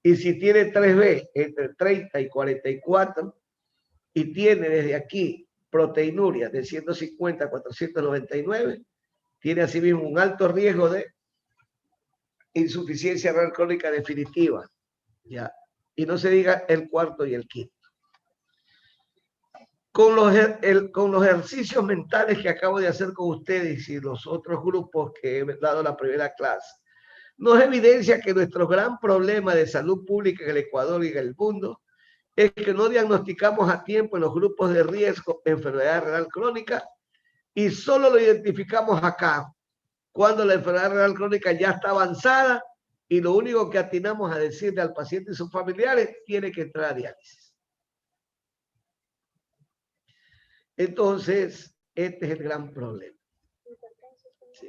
Y si tiene 3B entre 30 y 44 y tiene desde aquí proteinuria de 150 a 499, tiene asimismo un alto riesgo de insuficiencia renal crónica definitiva. ¿Ya? Y no se diga el cuarto y el quinto. Con los ejercicios mentales que acabo de hacer con ustedes y los otros grupos que he dado la primera clase, nos evidencia que nuestro gran problema de salud pública en el Ecuador y en el mundo es que no diagnosticamos a tiempo en los grupos de riesgo enfermedad renal crónica y solo lo identificamos acá, cuando la enfermedad renal crónica ya está avanzada y lo único que atinamos a decirle al paciente y sus familiares tiene que entrar a diálisis. Entonces, este es el gran problema. Sí.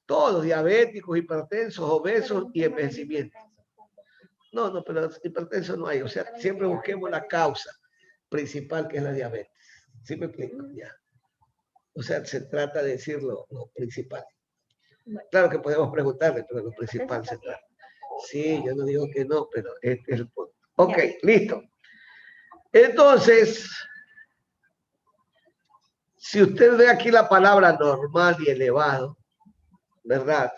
Todos, diabéticos, hipertensos, obesos y envejecimiento. No, pero hipertensos no hay. O sea, siempre busquemos la causa principal que es la diabetes. ¿Sí me explico? Ya. O sea, se trata de decir lo principal. Claro que podemos preguntarle, pero lo principal se trata. Sí, yo no digo que no, pero este es el punto. Ok, listo. Entonces, si usted ve aquí la palabra normal y elevado, ¿verdad?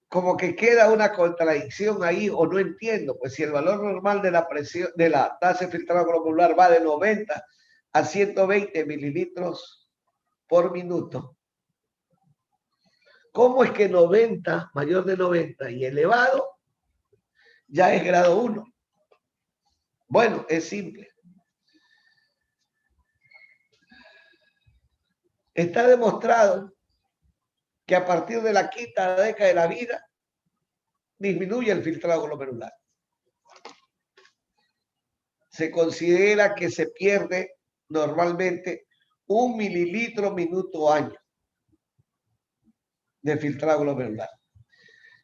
Como que queda una contradicción ahí o no entiendo, pues si el valor normal de la presión, de la tasa de filtrado glomerular va de 90 a 120 mililitros por minuto, ¿cómo es que 90, mayor de 90 y elevado, ya es grado 1? Bueno, es simple. Está demostrado que a partir de la quinta década de la vida disminuye el filtrado glomerular. Se considera que se pierde normalmente 1 mililitro minuto año de filtrado glomerular.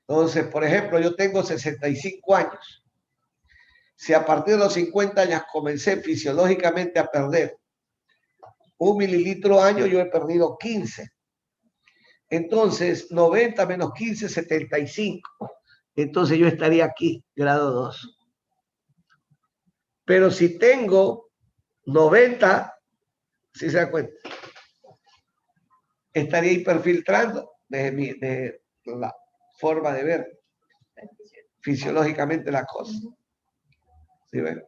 Entonces, por ejemplo, yo tengo 65 años. Si a partir de los 50 años comencé fisiológicamente a perder 1 mililitro año, yo he perdido 15. Entonces, 90 menos 15, 75. Entonces yo estaría aquí, grado 2. Pero si tengo 90, si se da cuenta, estaría hiperfiltrando de la forma de ver fisiológicamente la cosa. ¿Sí ven?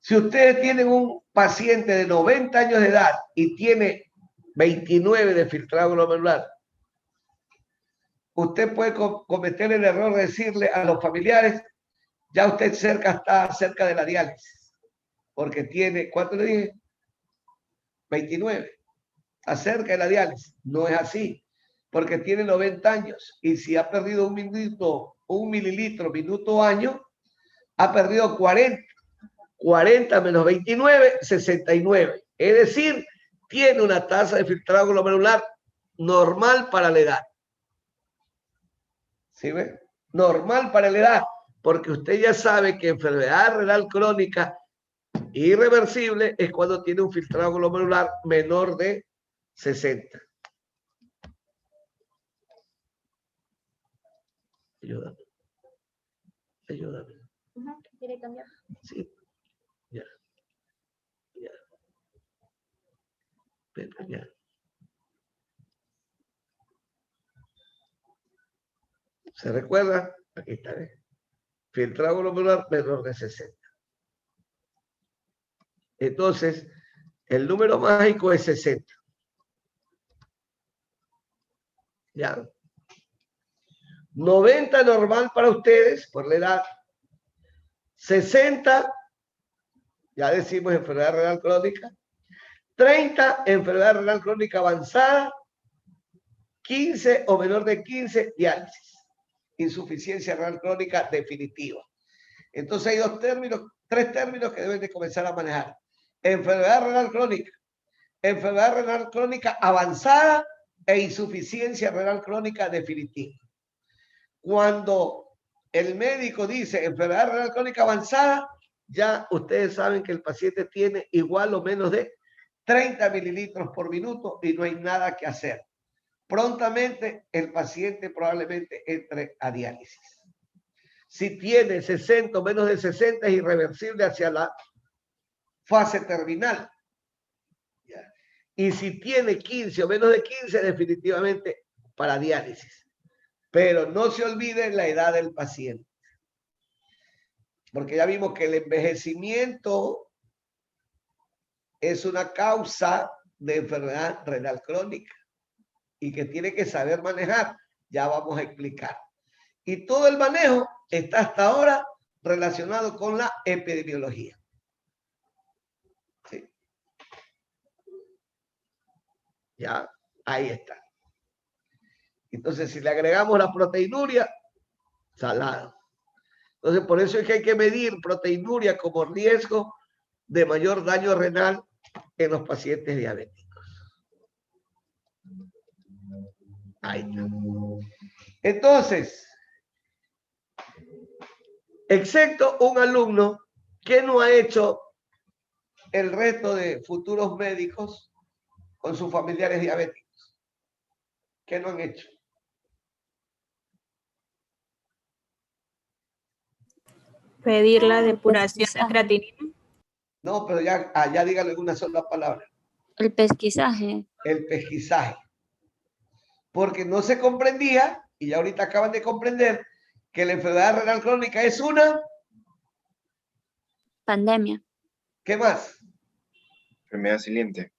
Si ustedes tienen un paciente de 90 años de edad y tiene 29 de filtrado glomerular, usted puede cometer el error de decirle a los familiares, ya usted está cerca de la diálisis, porque tiene, ¿cuánto le dije? 29. Está cerca de la diálisis. No es así, porque tiene 90 años y si ha perdido 1 mililitro minuto año, ha perdido 40. 40 menos 29, 69. Es decir, tiene una tasa de filtrado glomerular normal para la edad. ¿Sí ve? Normal para la edad, porque usted ya sabe que enfermedad renal crónica irreversible es cuando tiene un filtrado glomerular menor de 60. Ayúdame. Ayúdame. ¿Quiere cambiar? Sí. Ya. Ya. Pepe, ya. ¿Se recuerda? Aquí está, ¿eh? Filtrado glomerular menor de 60. Entonces, el número mágico es 60. ¿Ya? 90 normal para ustedes, por la edad. 60, ya decimos enfermedad renal crónica. 30, enfermedad renal crónica avanzada. 15 o menor de 15, diálisis. Insuficiencia renal crónica definitiva. Entonces hay tres términos que deben de comenzar a manejar. Enfermedad renal crónica, enfermedad renal crónica avanzada e insuficiencia renal crónica definitiva. Cuando el médico dice enfermedad renal crónica avanzada, ya ustedes saben que el paciente tiene igual o menos de 30 mililitros por minuto y no hay nada que hacer. Prontamente el paciente probablemente entre a diálisis. Si tiene 60 o menos de 60 es irreversible hacia la fase terminal. Y si tiene 15 o menos de 15 definitivamente para diálisis. Pero no se olviden la edad del paciente. Porque ya vimos que el envejecimiento es una causa de enfermedad renal crónica y que tiene que saber manejar. Ya vamos a explicar. Y todo el manejo está hasta ahora relacionado con la epidemiología. ¿Sí? Ya, ahí está. Entonces, si le agregamos la proteinuria, salado. Entonces, por eso es que hay que medir proteinuria como riesgo de mayor daño renal en los pacientes diabéticos. Ahí está. Entonces, excepto un alumno que no ha hecho el resto de futuros médicos con sus familiares diabéticos. ¿Qué no han hecho? Pedir la depuración de creatinina. No, pero ya dígale una sola palabra. El pesquisaje. El pesquisaje. Porque no se comprendía, y ya ahorita acaban de comprender, que la enfermedad renal crónica es una Pandemia. ¿Qué más? Enfermedad silente.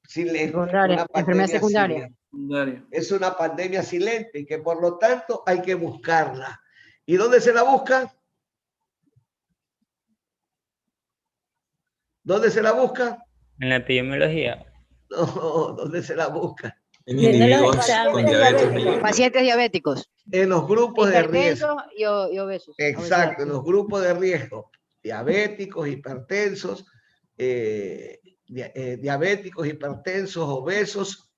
Silente. Secundaria, enfermedad secundaria. Silente. Es una pandemia silente y que por lo tanto hay que buscarla. ¿Y dónde se la busca? ¿Dónde se la busca? En la epidemiología. No, ¿dónde se la busca? En individuos con diabetes. Pacientes diabéticos. En los grupos de riesgo. Hipertensos y obesos. Exacto, en los grupos de riesgo. Diabéticos, hipertensos, diabéticos, hipertensos, obesos,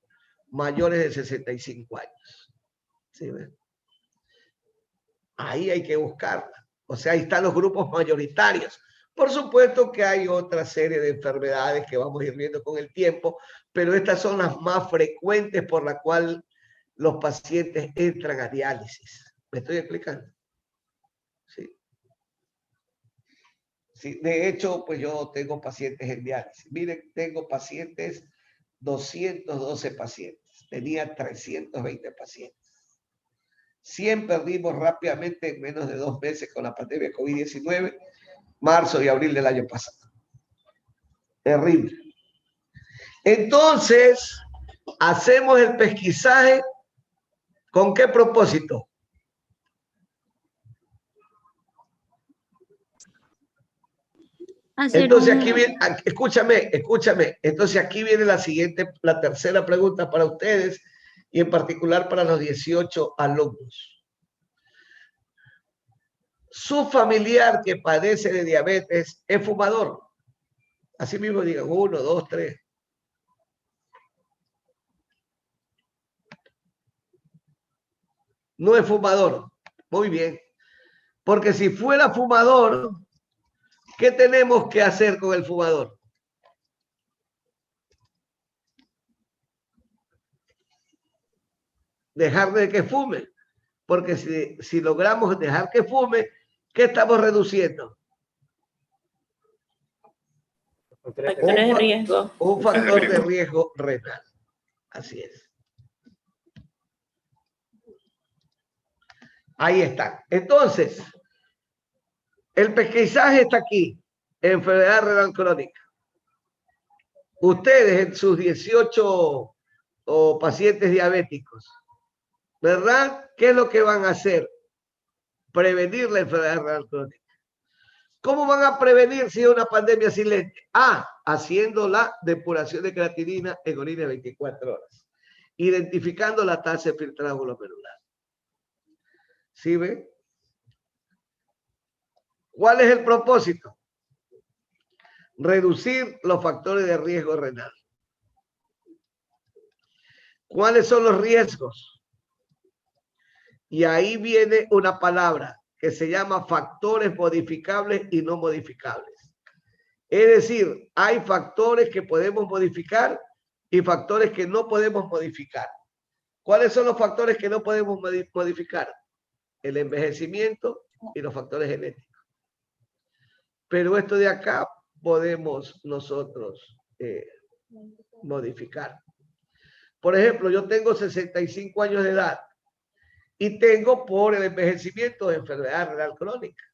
mayores de 65 años. ¿Sí ven? Ahí hay que buscarla. O sea, ahí están los grupos mayoritarios. Por supuesto que hay otra serie de enfermedades que vamos a ir viendo con el tiempo, pero estas son las más frecuentes por las cuales los pacientes entran a diálisis. ¿Me estoy explicando? Sí. Sí, de hecho, pues yo tengo pacientes en diálisis. Miren, tengo pacientes, 212 pacientes. Tenía 320 pacientes. 100 perdimos rápidamente en menos de 2 meses con la pandemia de COVID-19, marzo y abril del año pasado. Terrible. Entonces, hacemos el pesquisaje. ¿Con qué propósito? Entonces aquí viene, escúchame. Entonces aquí viene la tercera pregunta para ustedes y en particular para los 18 alumnos. Su familiar que padece de diabetes es fumador. Así mismo digan 1, 2, 3. No es fumador. Muy bien. Porque si fuera fumador, ¿qué tenemos que hacer con el fumador? Dejar de que fume. Porque si logramos dejar que fume, ¿qué estamos reduciendo? Factores de riesgo. Un factor de riesgo renal. Así es. Ahí está. Entonces, el pesquisaje está aquí. Enfermedad renal crónica. Ustedes en sus 18 pacientes diabéticos, ¿verdad? ¿Qué es lo que van a hacer? Prevenir la enfermedad renal crónica. ¿Cómo van a prevenir si es una pandemia silente? Haciendo la depuración de creatinina en orina 24 horas. Identificando la tasa de filtrado glomerular. ¿Sí ven? ¿Cuál es el propósito? Reducir los factores de riesgo renal. ¿Cuáles son los riesgos? Y ahí viene una palabra que se llama factores modificables y no modificables. Es decir, hay factores que podemos modificar y factores que no podemos modificar. ¿Cuáles son los factores que no podemos modificar? El envejecimiento y los factores genéticos. Pero esto de acá podemos nosotros modificar. Por ejemplo, yo tengo 65 años de edad y tengo por el envejecimiento de enfermedad renal crónica.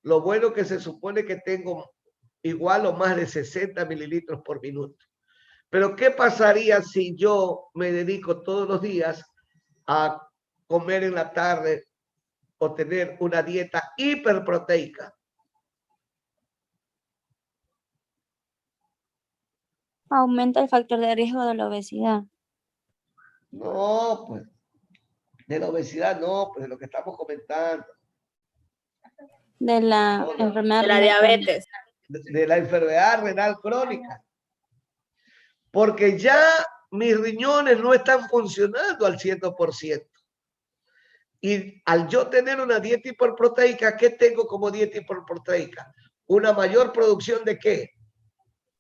Lo bueno que se supone que tengo igual o más de 60 mililitros por minuto. Pero ¿qué pasaría si yo me dedico todos los días a comer en la tarde o tener una dieta hiperproteica? Aumenta el factor de riesgo de la obesidad. No, pues, de la obesidad no, pues de lo que estamos comentando. De la No, enfermedad De la renal crónica. diabetes. de la enfermedad renal crónica. Porque ya mis riñones no están funcionando al 100%. Y al yo tener una dieta hiperproteica, ¿qué tengo como dieta hiperproteica? ¿Una mayor producción de qué?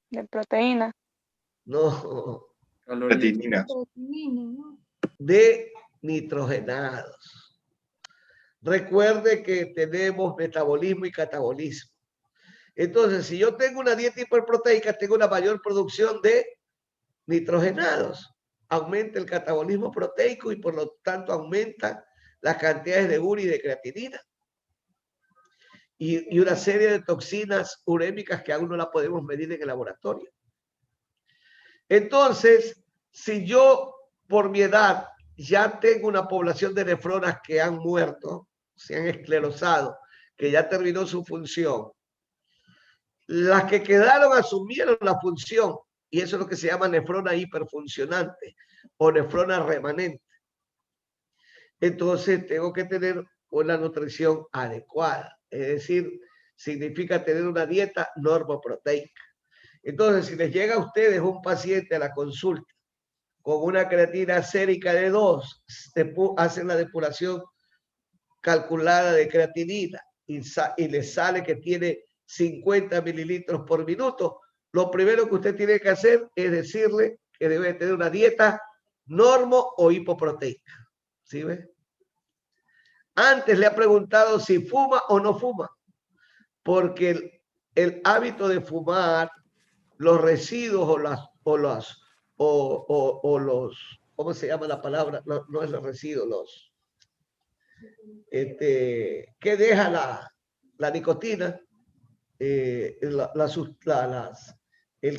De proteína. No, Creatinina. de nitrogenados. Recuerde que tenemos metabolismo y catabolismo. Entonces, si yo tengo una dieta hiperproteica, tengo una mayor producción de nitrogenados. Aumenta el catabolismo proteico y por lo tanto aumenta las cantidades de urea y de creatinina. Y una serie de toxinas urémicas que aún no la podemos medir en el laboratorio. Entonces, si yo por mi edad ya tengo una población de nefronas que han muerto, se han esclerosado, que ya terminó su función, las que quedaron asumieron la función y eso es lo que se llama nefrona hiperfuncionante o nefrona remanente. Entonces tengo que tener una nutrición adecuada, es decir, significa tener una dieta normoproteica. Entonces, si les llega a ustedes un paciente a la consulta con una creatina sérica de 2, hacen la depuración calculada de creatinina y les sale que tiene 50 mililitros por minuto, lo primero que usted tiene que hacer es decirle que debe tener una dieta normo o hipoproteica. ¿Sí ve? Antes le ha preguntado si fuma o no fuma, porque el hábito de fumar, los residuos o los, ¿cómo se llama la palabra? No, no es los residuos, los, ¿qué deja la nicotina? El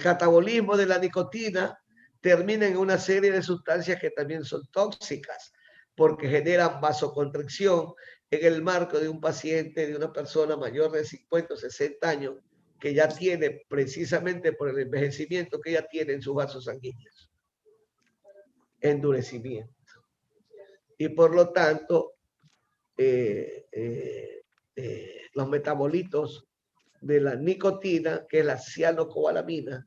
catabolismo de la nicotina termina en una serie de sustancias que también son tóxicas porque generan vasoconstricción en el marco de un paciente, de una persona mayor de 50 o 60 años que ya tiene, precisamente por el envejecimiento que ya tiene en sus vasos sanguíneos, endurecimiento. Y por lo tanto, los metabolitos de la nicotina, que es la cianocobalamina,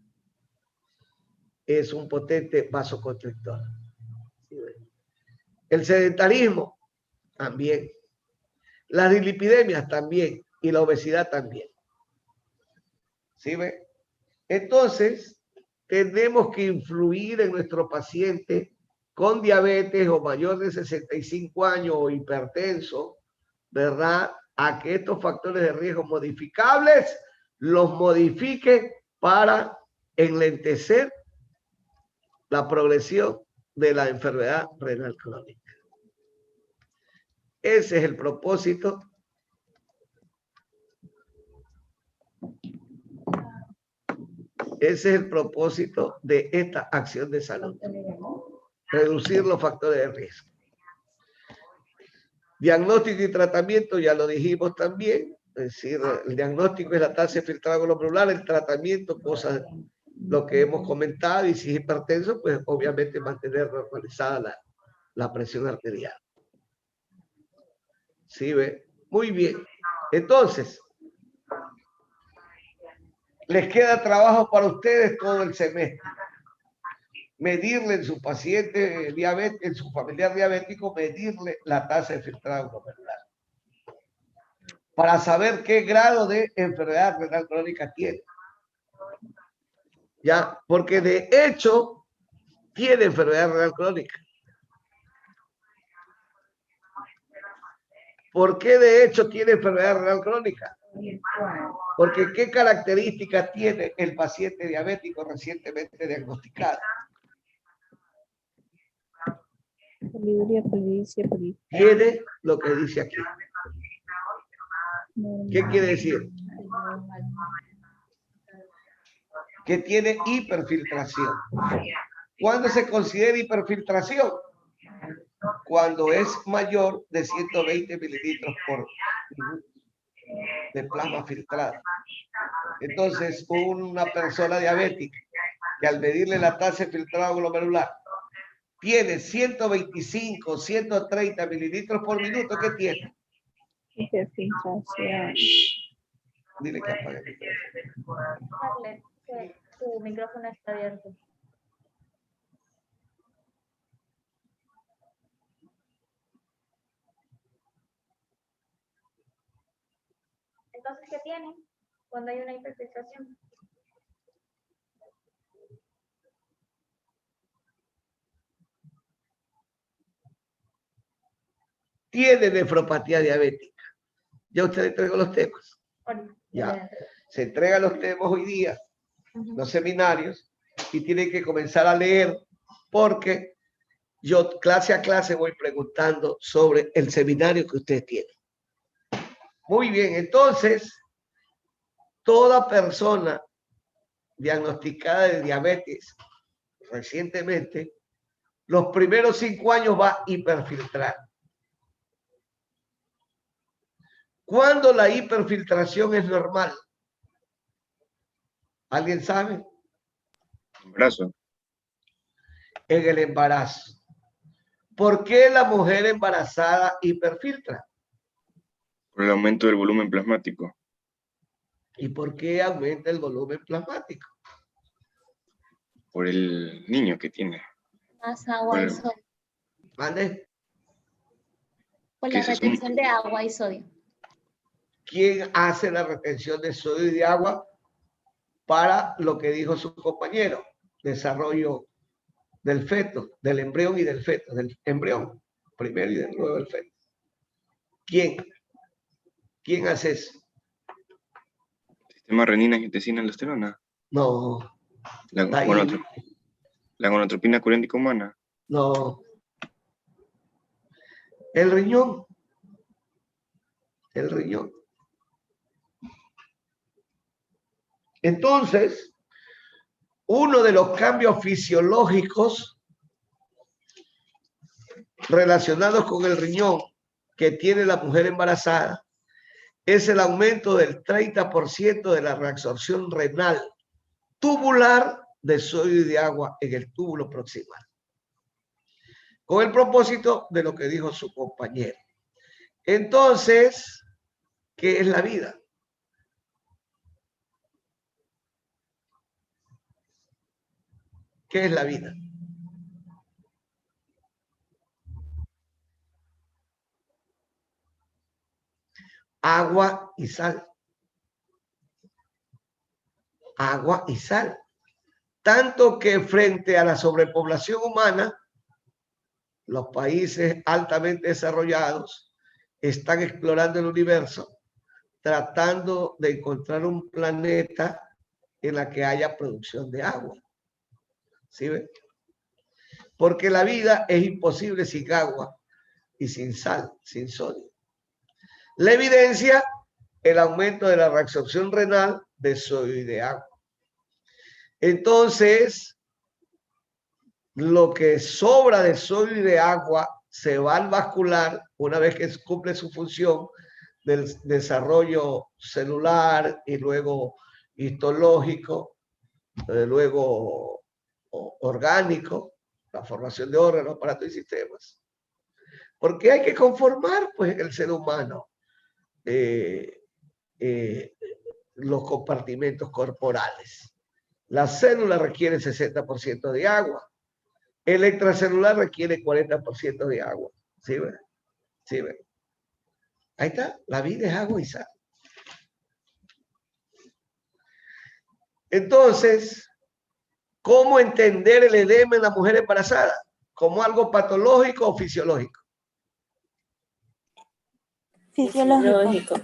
es un potente vasoconstrictor. El sedentarismo también. Las dislipidemias también. Y la obesidad también. ¿Sí ve? Entonces, tenemos que influir en nuestro paciente con diabetes o mayor de 65 años o hipertenso, ¿verdad? A que estos factores de riesgo modificables los modifique para enlentecer la progresión de la enfermedad renal crónica. Ese es el propósito de esta acción de salud. Reducir los factores de riesgo. Diagnóstico y tratamiento, ya lo dijimos también, es decir, el diagnóstico es la tasa de filtrado glomerular, el tratamiento, cosas, lo que hemos comentado, y si es hipertenso, pues obviamente mantener normalizada la presión arterial. ¿Sí ve? Muy bien. Entonces, les queda trabajo para ustedes todo el semestre. Medirle en su paciente diabético, en su familiar diabético, medirle la tasa de filtrado glomerular para saber qué grado de enfermedad renal crónica tiene. Ya, porque de hecho tiene enfermedad renal crónica. ¿Por qué de hecho tiene enfermedad renal crónica? Porque ¿qué características tiene el paciente diabético recientemente diagnosticado? Tiene lo que dice aquí. ¿Qué quiere decir? Que tiene hiperfiltración. ¿Cuándo se considera hiperfiltración? Cuando es mayor de 120 mililitros por minuto de plasma filtrado. Entonces, una persona diabética que al medirle la tasa de filtrado glomerular tiene 125, 130 mililitros por minuto, ¿qué tiene? Hiperfiltración. Dile que apague el micrófono. Carle, que tu micrófono está abierto. Entonces, ¿qué tiene cuando hay una hiperfiltración? Tiene nefropatía diabética. Ya usted entregó los temas. Ya. Se entregan los temas hoy día, los seminarios, y tienen que comenzar a leer, porque yo clase a clase voy preguntando sobre el seminario que usted tiene. Muy bien, entonces, toda persona diagnosticada de diabetes recientemente, los primeros 5 años va a hiperfiltrar. ¿Cuándo la hiperfiltración es normal? ¿Alguien sabe? Embarazo. En el embarazo. ¿Por qué la mujer embarazada hiperfiltra? Por el aumento del volumen plasmático. ¿Y por qué aumenta el volumen plasmático? Por el niño que tiene. Más agua y sodio. ¿Vale? Por la retención de agua y sodio. ¿Quién hace la retención de sodio y de agua? Para lo que dijo su compañero, desarrollo del feto, del embrión y del feto, del embrión primero y luego del feto. ¿Quién? ¿Quién hace eso? Sistema renina, angiotensina, aldosterona. No. La gonotropina coréntica humana. No. El riñón. El riñón. Entonces, uno de los cambios fisiológicos relacionados con el riñón que tiene la mujer embarazada es el aumento del 30% de la reabsorción renal tubular de sodio y de agua en el túbulo proximal. Con el propósito de lo que dijo su compañero. Entonces, ¿qué es la vida? ¿Qué es la vida? Agua y sal. Agua y sal. Tanto que frente a la sobrepoblación humana, los países altamente desarrollados están explorando el universo, tratando de encontrar un planeta en la que haya producción de agua. ¿Sí ven? Porque la vida es imposible sin agua y sin sal, sin sodio. La evidencia, el aumento de la reabsorción renal de sodio y de agua. Entonces, lo que sobra de sodio y de agua se va al vascular una vez que cumple su función del desarrollo celular y luego histológico, luego orgánico, la formación de órganos, aparatos y sistemas. Porque hay que conformar, pues, el ser humano los compartimentos corporales. La célula requiere 60% de agua. El extracelular requiere 40% de agua. ¿Sí ven? ¿Sí ven? Ahí está. La vida es agua y sal. Entonces, ¿cómo entender el edema en la mujer embarazada? ¿Como algo patológico o fisiológico? Fisiológico.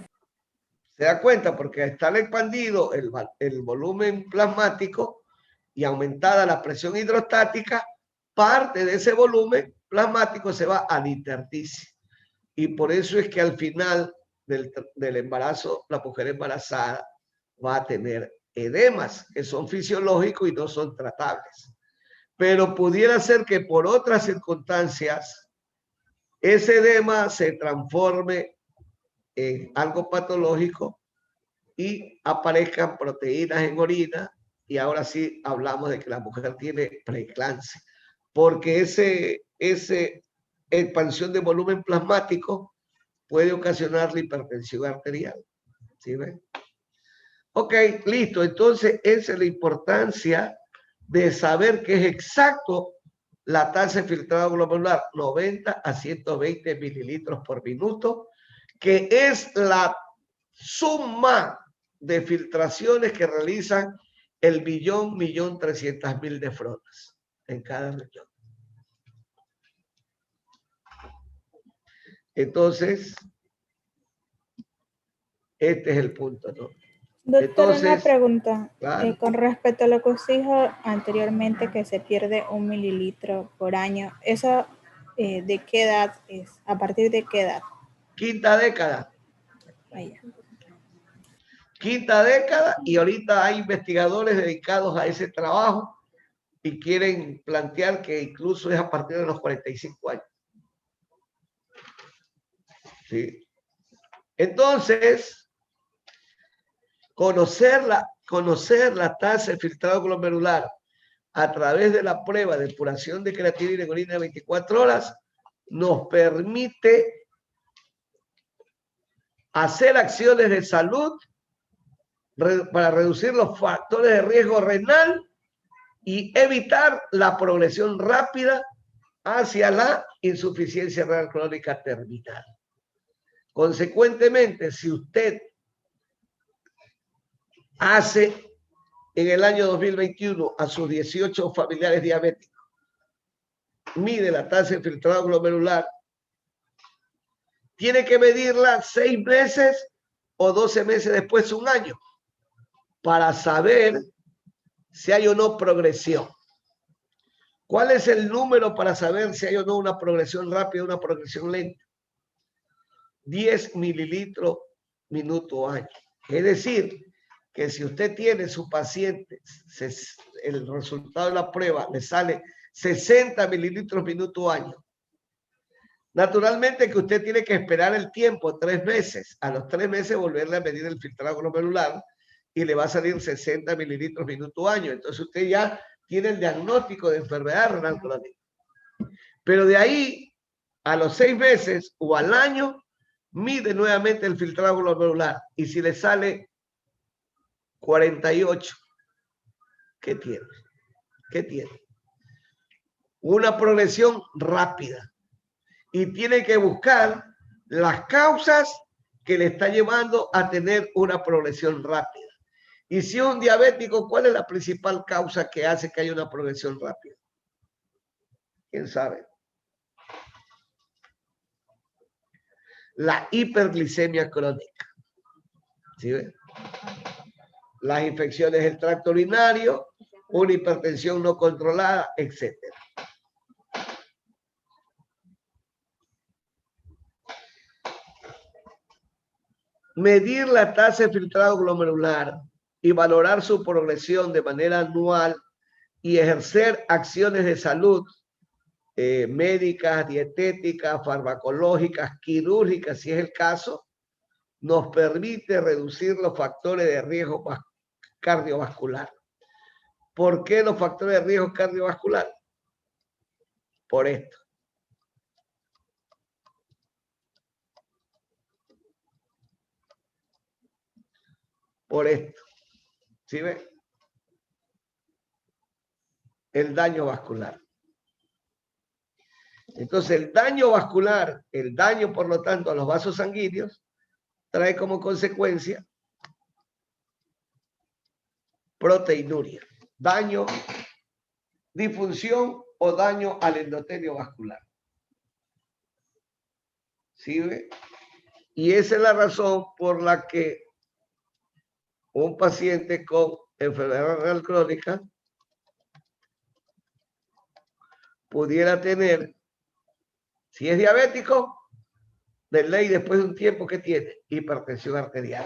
¿Se da cuenta? Porque está expandido el volumen plasmático y aumentada la presión hidrostática, parte de ese volumen plasmático se va al intersticio. Y por eso es que al final del embarazo, la mujer embarazada va a tener edemas que son fisiológicos y no son tratables. Pero pudiera ser que por otras circunstancias ese edema se transforme en algo patológico y aparezcan proteínas en orina, y ahora sí hablamos de que la mujer tiene preeclampsia, porque ese expansión de volumen plasmático puede ocasionar la hipertensión arterial. ¿Sí ven? Ok, listo. Entonces, esa es la importancia de saber que es exacto la tasa de filtrado glomerular, 90 a 120 mililitros por minuto, que es la suma de filtraciones que realizan el 1.300.000 nefronas en cada región. Entonces, este es el punto, ¿no? Doctor, una Entonces, pregunta. claro. Con respecto a lo que usted dijo anteriormente, que se pierde 1 mililitro por año, ¿eso de qué edad es? ¿A partir de qué edad? Quinta década. Vaya. Quinta década, y ahorita hay investigadores dedicados a ese trabajo y quieren plantear que incluso es a partir de los 45 años. ¿Sí? Entonces, conocer la tasa de filtrado glomerular a través de la prueba de depuración de creatinina en orina de 24 horas nos permite hacer acciones de salud para reducir los factores de riesgo renal y evitar la progresión rápida hacia la insuficiencia renal crónica terminal. Consecuentemente, si usted hace en el año 2021 a sus 18 familiares diabéticos, mide la tasa de filtrado glomerular, tiene que medirla 6 meses o 12 meses después, un año, para saber si hay o no progresión. ¿Cuál es el número para saber si hay o no una progresión rápida o una progresión lenta? 10 mililitros minuto año. Es decir, que si usted tiene su paciente, el resultado de la prueba le sale 60 mililitros minuto año. Naturalmente que usted tiene que esperar el tiempo, 3 meses. A los 3 meses volverle a medir el filtrado glomerular y le va a salir 60 mililitros minuto año. Entonces usted ya tiene el diagnóstico de enfermedad renal crónica. Pero de ahí a los 6 meses o al año, mide nuevamente el filtrado glomerular. Y si le sale 48, ¿qué tiene? ¿Qué tiene? Una progresión rápida. Y tiene que buscar las causas que le está llevando a tener una progresión rápida. Y si es un diabético, ¿cuál es la principal causa que hace que haya una progresión rápida? ¿Quién sabe? La hiperglicemia crónica. ¿Sí ven? Las infecciones del tracto urinario, una hipertensión no controlada, etc. Medir la tasa de filtrado glomerular y valorar su progresión de manera anual y ejercer acciones de salud médicas, dietéticas, farmacológicas, quirúrgicas, si es el caso, nos permite reducir los factores de riesgo cardiovascular. ¿Por qué los factores de riesgo cardiovascular? Por esto. Por esto. ¿Sí ven? El daño vascular. Entonces, el daño vascular, el daño, por lo tanto, a los vasos sanguíneos, trae como consecuencia proteinuria, daño, disfunción o daño al endotelio vascular. ¿Sí ve? Y esa es la razón por la que un paciente con enfermedad renal crónica pudiera tener Si es diabético, de ley después de un tiempo, ¿qué tiene? Hipertensión arterial.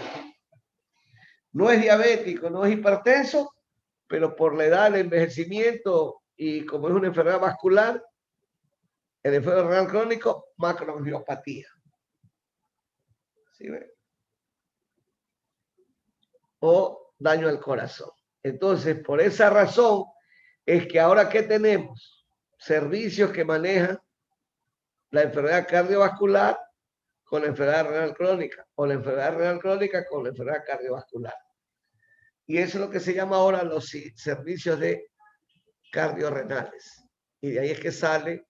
No es diabético, no es hipertenso, pero por la edad, el envejecimiento y como es una enfermedad vascular, el enfermo renal crónico, macroangiopatía. ¿Sí ven? O daño al corazón. Entonces, por esa razón, es que ahora que tenemos servicios que manejan la enfermedad cardiovascular con la enfermedad renal crónica, o la enfermedad renal crónica con la enfermedad cardiovascular. Y eso es lo que se llama ahora los servicios de cardiorrenales. Y de ahí es que sale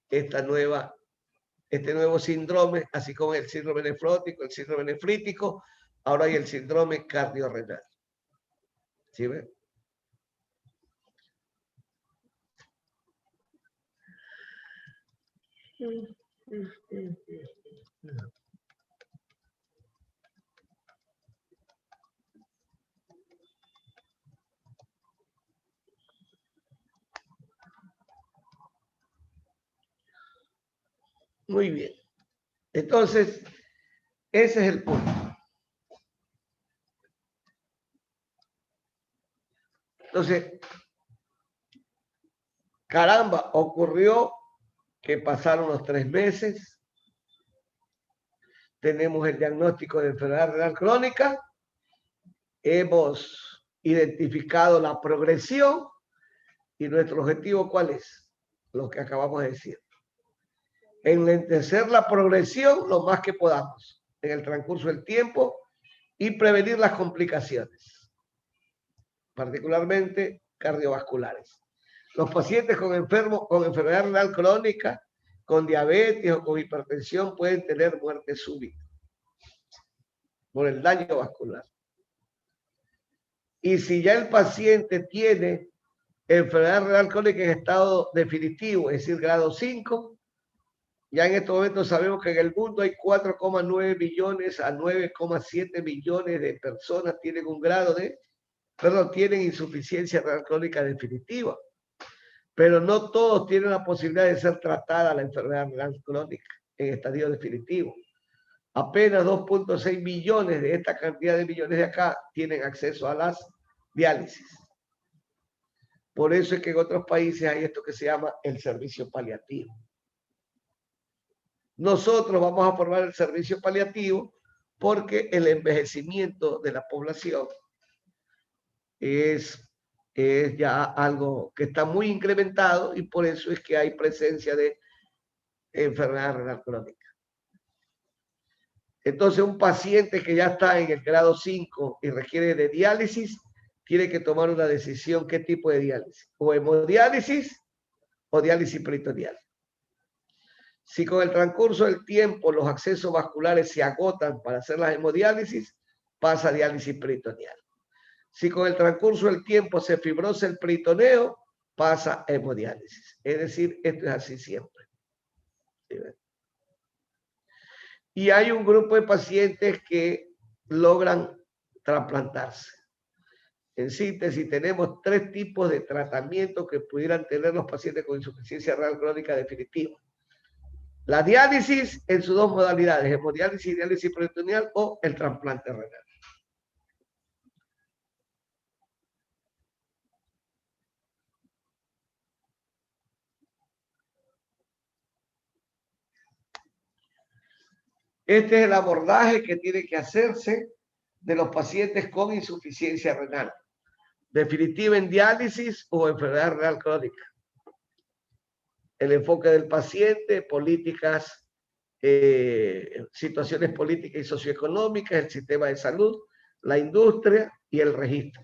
este nuevo síndrome, así como el síndrome nefrótico, el síndrome nefrítico, ahora hay el síndrome cardiorrenal. ¿Sí ven? Muy bien. Entonces, ese es el punto. Entonces, caramba, ocurrió que pasaron los 3 meses, tenemos el diagnóstico de enfermedad renal crónica, hemos identificado la progresión y nuestro objetivo, ¿cuál es? Lo que acabamos de decir. Enlentecer la progresión lo más que podamos en el transcurso del tiempo y prevenir las complicaciones, particularmente cardiovasculares. Los pacientes con enfermedad renal crónica, con diabetes o con hipertensión pueden tener muerte súbita por el daño vascular. Y si ya el paciente tiene enfermedad renal crónica en estado definitivo, es decir, grado 5, ya en estos momentos sabemos que en el mundo hay 4,9 millones a 9,7 millones de personas tienen tienen insuficiencia renal crónica definitiva. Pero no todos tienen la posibilidad de ser tratada la enfermedad renal crónica en estadio definitivo. Apenas 2,6 millones de esta cantidad de millones de acá tienen acceso a las diálisis. Por eso es que en otros países hay esto que se llama el servicio paliativo. Nosotros vamos a formar el servicio paliativo porque el envejecimiento de la población es ya algo que está muy incrementado y por eso es que hay presencia de enfermedad renal crónica. Entonces, un paciente que ya está en el grado 5 y requiere de diálisis, tiene que tomar una decisión qué tipo de diálisis, o hemodiálisis o diálisis peritoneal. Si con el transcurso del tiempo los accesos vasculares se agotan para hacer la hemodiálisis, pasa a diálisis peritoneal. Si con el transcurso del tiempo se fibrosa el peritoneo, pasa a hemodiálisis. Es decir, esto es así siempre. ¿Sí ven? Y hay un grupo de pacientes que logran trasplantarse. En síntesis, tenemos 3 tipos de tratamiento que pudieran tener los pacientes con insuficiencia renal crónica definitiva. La diálisis en sus 2 modalidades, hemodiálisis y diálisis peritoneal, o el trasplante renal. Este es el abordaje que tiene que hacerse de los pacientes con insuficiencia renal definitiva en diálisis o enfermedad renal crónica. El enfoque del paciente, políticas, situaciones políticas y socioeconómicas, el sistema de salud, la industria y el registro.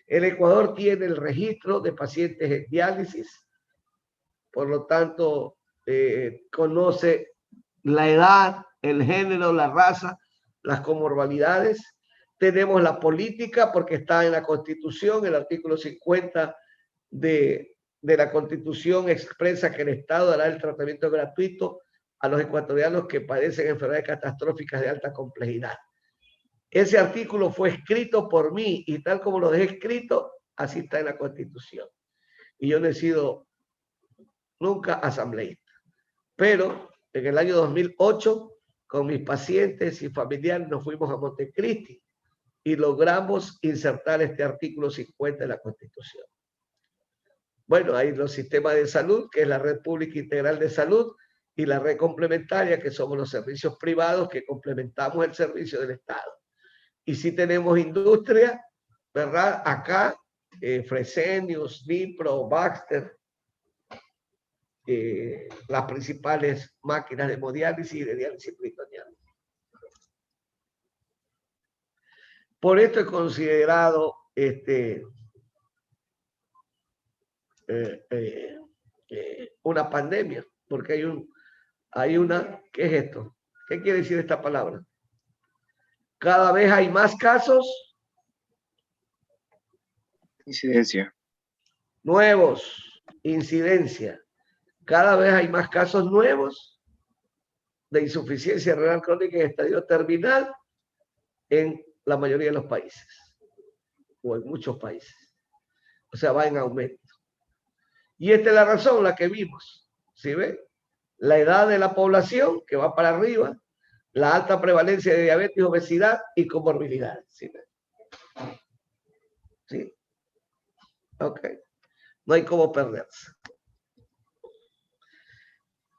El Ecuador tiene el registro de pacientes en diálisis, por lo tanto, conoce la edad, el género, la raza, las comorbilidades. Tenemos la política porque está en la Constitución, el artículo 50 de la Constitución expresa que el Estado dará el tratamiento gratuito a los ecuatorianos que padecen enfermedades catastróficas de alta complejidad. Ese artículo fue escrito por mí y tal como lo dejé escrito, así está en la Constitución. Y yo no he sido nunca asambleísta. Pero en el año 2008, con mis pacientes y familiares, nos fuimos a Montecristi y logramos insertar este artículo 50 de la Constitución. Bueno, hay los sistemas de salud, que es la Red Pública Integral de Salud, y la red complementaria, que somos los servicios privados que complementamos el servicio del Estado. Y si tenemos industria, ¿verdad? Acá, Fresenius, Nipro, Baxter, las principales máquinas de hemodiálisis y de diálisis peritoneal. Por esto he considerado una pandemia, porque hay una, ¿qué es esto? ¿Qué quiere decir esta palabra? Cada vez hay más casos. Incidencia. Nuevos, incidencia. Cada vez hay más casos nuevos de insuficiencia renal crónica en estadio terminal en la mayoría de los países, o en muchos países. O sea, va en aumento. Y esta es la razón, la que vimos. ¿Sí ve? La edad de la población que va para arriba, la alta prevalencia de diabetes, obesidad y comorbilidades. ¿Sí ve? ¿Sí? Ok. No hay cómo perderse.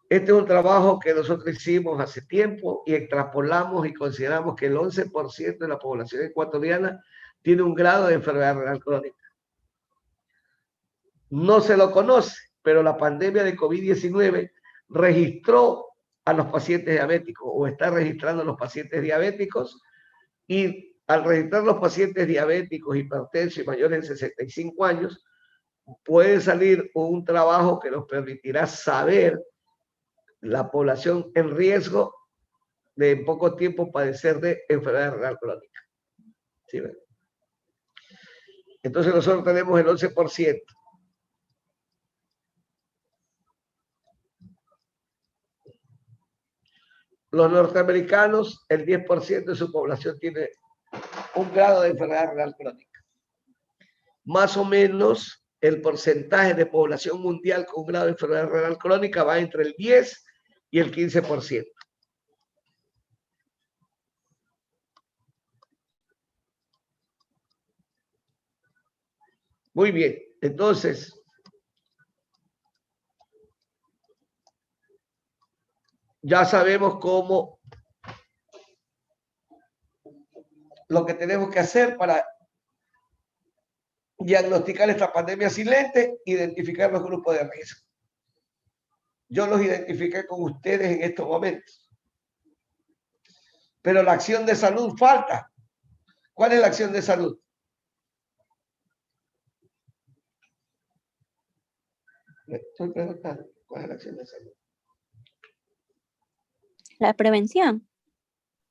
Este es un trabajo que nosotros hicimos hace tiempo y extrapolamos y consideramos que el 11% de la población ecuatoriana tiene un grado de enfermedad renal crónica. No se lo conoce, pero la pandemia de COVID-19 registró a los pacientes diabéticos o está registrando a los pacientes diabéticos, y al registrar los pacientes diabéticos, hipertensos y mayores de 65 años, puede salir un trabajo que nos permitirá saber la población en riesgo de en poco tiempo padecer de enfermedad renal crónica. ¿Sí ven? Entonces nosotros tenemos el 11%. Los norteamericanos, el 10% de su población tiene un grado de enfermedad renal crónica. Más o menos el porcentaje de población mundial con grado de enfermedad renal crónica va entre el 10 y el 15%. Muy bien, entonces, ya sabemos cómo, lo que tenemos que hacer para diagnosticar esta pandemia silente, identificar los grupos de riesgo. Yo los identifiqué con ustedes en estos momentos. Pero la acción de salud falta. ¿Cuál es la acción de salud? Me estoy preguntando, ¿cuál es la acción de salud? La prevención.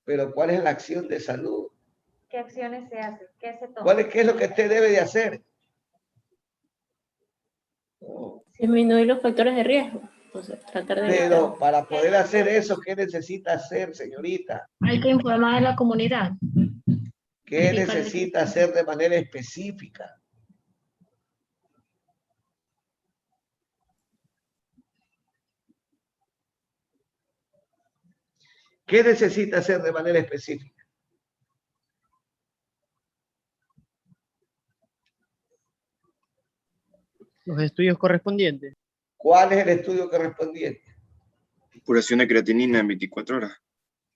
Pero ¿cuál es la acción de salud? ¿Qué acciones se hacen? ¿Qué se toma? ¿Qué es lo que usted debe de hacer? Disminuir los factores de riesgo. Entonces, tratar de Pero para poder hacer eso, ¿qué necesita hacer, señorita? Hay que informar a la comunidad. ¿Qué necesita hacer de manera específica? ¿Qué necesita hacer de manera específica? Los estudios correspondientes. ¿Cuál es el estudio correspondiente? Depuración de creatinina en 24 horas.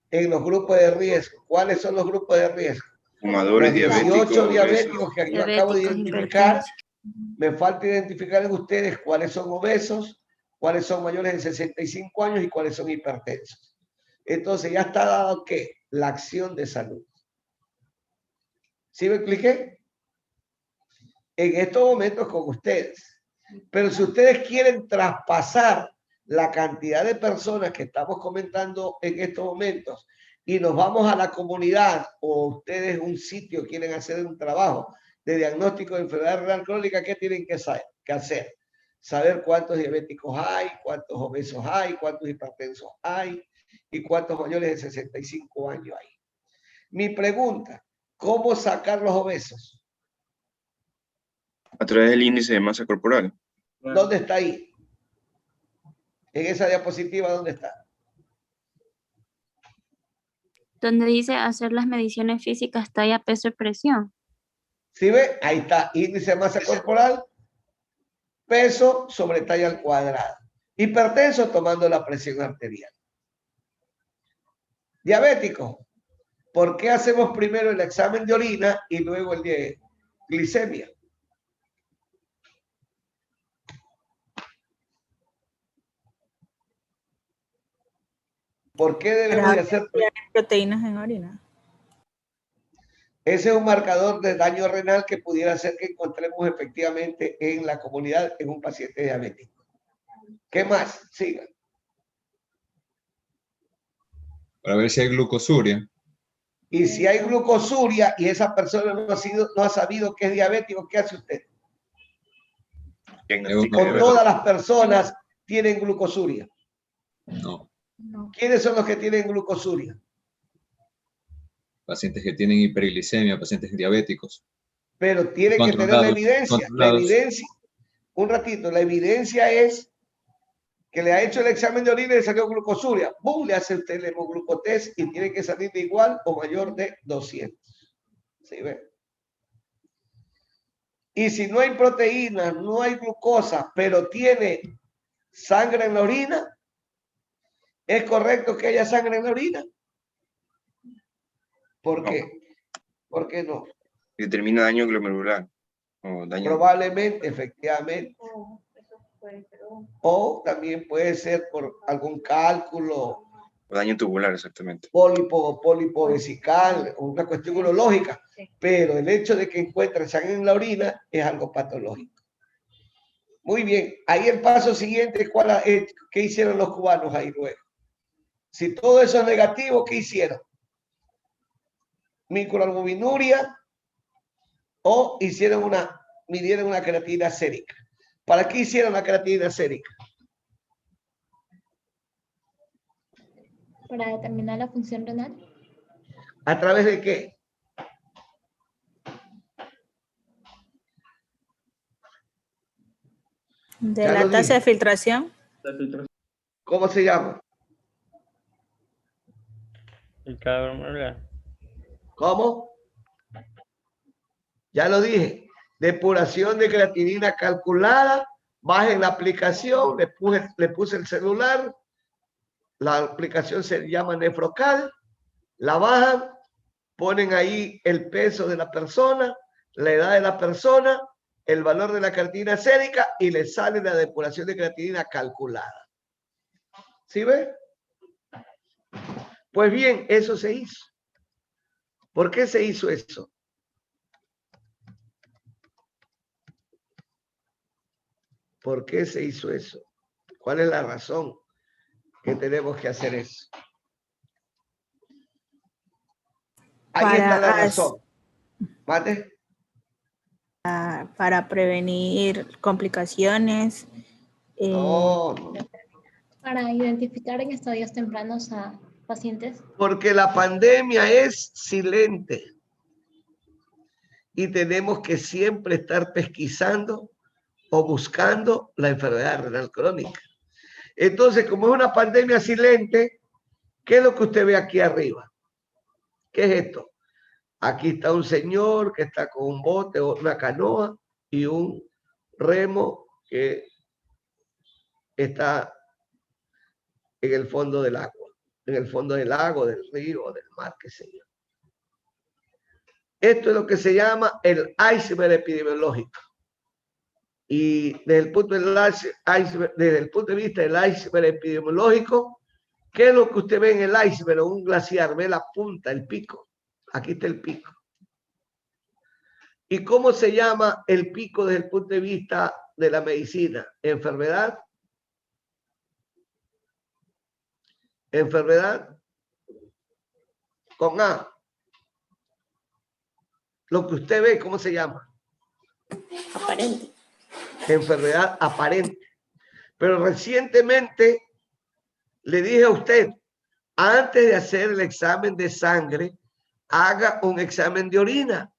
En los grupos de riesgo. ¿Cuáles son los grupos de riesgo? Fumadores, los 18 diabéticos. diabéticos que yo acabo de identificar. Me falta identificar en ustedes cuáles son obesos, cuáles son mayores de 65 años y cuáles son hipertensos. Entonces ya está dado que la acción de salud. ¿Sí me expliqué? En estos momentos con ustedes. Pero si ustedes quieren traspasar la cantidad de personas que estamos comentando en estos momentos y nos vamos a la comunidad, o ustedes un sitio quieren hacer un trabajo de diagnóstico de enfermedad renal crónica, ¿qué tienen que hacer? Saber cuántos diabéticos hay, cuántos obesos hay, cuántos hipertensos hay y cuántos mayores de 65 años hay. Mi pregunta, ¿cómo sacar los obesos? A través del índice de masa corporal. ¿Dónde está ahí? En esa diapositiva, ¿dónde está? Donde dice hacer las mediciones físicas, talla, peso y presión. ¿Sí ve? Ahí está, índice de masa corporal, peso sobre talla al cuadrado. Hipertenso tomando la presión arterial. Diabético, ¿por qué hacemos primero el examen de orina y luego el de glicemia? ¿Por qué debemos de hacer? Proteínas en orina. Ese es un marcador de daño renal que pudiera ser que encontremos efectivamente en la comunidad en un paciente diabético. ¿Qué más? Siga. Para ver si hay glucosuria. Y si hay glucosuria y esa persona no ha sabido que es diabético, ¿qué hace usted? Con todas las personas tienen glucosuria. No. ¿Quiénes son los que tienen glucosuria? Pacientes que tienen hiperglicemia, pacientes diabéticos. Pero tiene que tener la evidencia. La evidencia, un ratito, la evidencia es que le ha hecho el examen de orina y le salió glucosuria. ¡Bum! Le hace usted el hemoglucotest y tiene que salir de igual o mayor de 200. ¿Sí ve? Y si no hay proteína, no hay glucosa, pero tiene sangre en la orina, ¿es correcto que haya sangre en la orina? ¿Por qué? ¿Por qué no? Determina daño glomerular. O daño... Probablemente, efectivamente. O también puede ser por algún cálculo. O daño tubular, exactamente. Pólipo vesical, una cuestión urológica. Pero el hecho de que encuentren sangre en la orina es algo patológico. Muy bien. Ahí el paso siguiente, ¿qué hicieron los cubanos ahí luego? Si todo eso es negativo, ¿qué hicieron? Microalbuminuria o midieron una creatinina sérica. ¿Para qué hicieron la creatinina sérica? Para determinar la función renal. ¿A través de qué? De la tasa de filtración. ¿Cómo se llama? El glomerular. ¿Cómo? Ya lo dije. Depuración de creatinina calculada. Bajen la aplicación. Le puse el celular. La aplicación se llama Nefrocal. La bajan. Ponen ahí el peso de la persona, la edad de la persona, el valor de la creatinina sérica y le sale la depuración de creatinina calculada. ¿Sí ve? Pues bien, eso se hizo. ¿Por qué se hizo eso? ¿Por qué se hizo eso? ¿Cuál es la razón que tenemos que hacer eso? Ahí está la razón. ¿Mate? Para prevenir complicaciones. Para identificar en estadios tempranos a pacientes. Porque la pandemia es silente. Y tenemos que siempre estar pesquisando o buscando la enfermedad renal crónica. Entonces, como es una pandemia silente, ¿qué es lo que usted ve aquí arriba? ¿Qué es esto? Aquí está un señor que está con un bote o una canoa y un remo que está en el fondo del agua, en el fondo del lago, del río, del mar, qué sé yo. Esto es lo que se llama el iceberg epidemiológico. Y desde el punto de vista del iceberg epidemiológico, ¿qué es lo que usted ve en el iceberg o un glaciar? Ve la punta, el pico. Aquí está el pico. ¿Y cómo se llama el pico desde el punto de vista de la medicina? ¿Enfermedad? ¿Enfermedad? Con A. Lo que usted ve, ¿cómo se llama? Aparente. Enfermedad aparente. Pero recientemente le dije a usted, antes de hacer el examen de sangre, haga un examen de orina.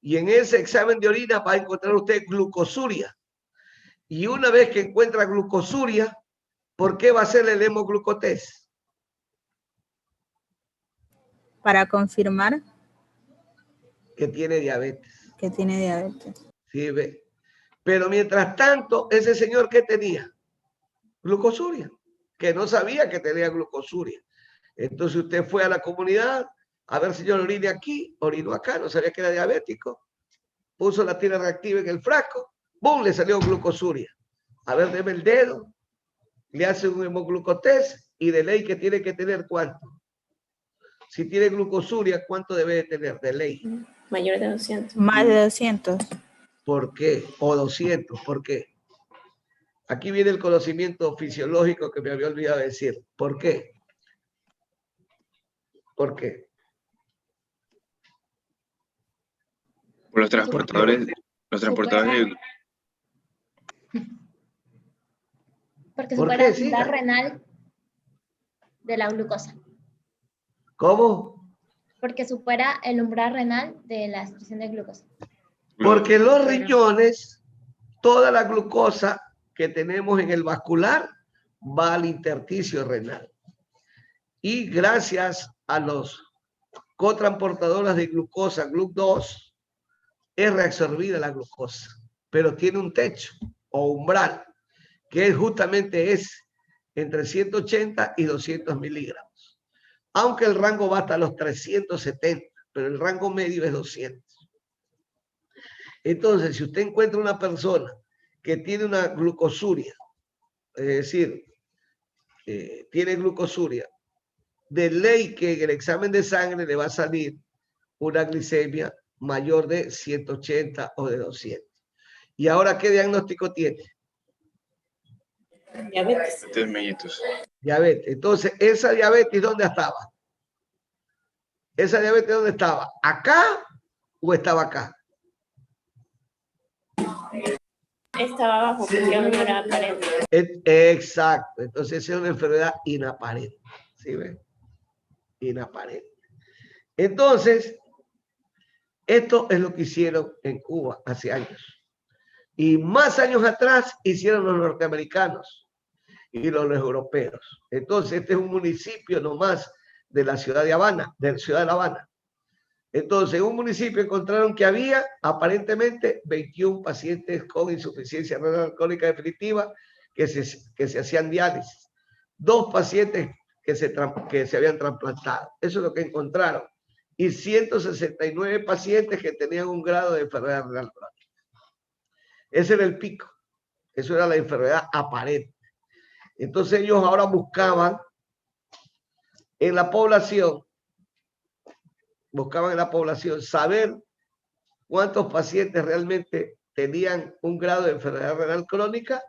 Y en ese examen de orina va a encontrar usted glucosuria. Y una vez que encuentra glucosuria, ¿Por qué va a ser el hemoglucotest? Para confirmar que tiene diabetes. que tiene diabetes. ¿Sí ve? Pero mientras tanto, ese señor, ¿qué tenía? Glucosuria, que no sabía que tenía glucosuria. Entonces usted fue a la comunidad, a ver, señor, orine aquí, orinó acá, no sabía que era diabético, puso la tira reactiva en el frasco, ¡bum!, le salió glucosuria. A ver, deme el dedo, le hace un hemoglucotest y de ley que tiene que tener ¿cuánto? Si tiene glucosuria, ¿cuánto debe de tener de ley? Mayor de 200. Más de 200. ¿Por qué? O 200, ¿por qué? Aquí viene el conocimiento fisiológico que me había olvidado decir. ¿Por qué? ¿Por qué? Por los transportadores, Porque ¿Por supera qué? el Sí. umbral renal de la glucosa. ¿Cómo? Porque supera el umbral renal de la excreción de glucosa. Porque los riñones, toda la glucosa que tenemos en el vascular va al intersticio renal. Y gracias a los cotransportadoras de glucosa, GLUC2, es reabsorbida la glucosa, pero tiene un techo o umbral, que justamente es entre 180 y 200 miligramos. Aunque el rango va hasta los 370, pero el rango medio es 200. Entonces, si usted encuentra una persona que tiene una glucosuria, es decir, tiene glucosuria, de ley que en el examen de sangre le va a salir una glicemia mayor de 180 o de 200. ¿Y ahora qué diagnóstico tiene? Diabetes. Diabetes. Entonces, ¿esa diabetes dónde estaba? ¿Esa diabetes dónde estaba? ¿Acá o estaba acá? Estaba bajo presión, no era aparente. Exacto. Entonces, es una enfermedad inaparente. ¿Sí ven? Inaparente. Entonces, esto es lo que hicieron en Cuba hace años. Y más años atrás hicieron los norteamericanos y los europeos. Entonces, este es un municipio nomás de la ciudad de Habana, de Ciudad de La Habana. Entonces, en un municipio encontraron que había aparentemente 21 pacientes con insuficiencia renal crónica definitiva que se hacían diálisis. 2 pacientes que se habían trasplantado. Eso es lo que encontraron. Y 169 pacientes que tenían un grado de enfermedad renal crónica. Ese era el pico. Eso era la enfermedad aparente. Entonces ellos ahora buscaban en la población saber cuántos pacientes realmente tenían un grado de enfermedad renal crónica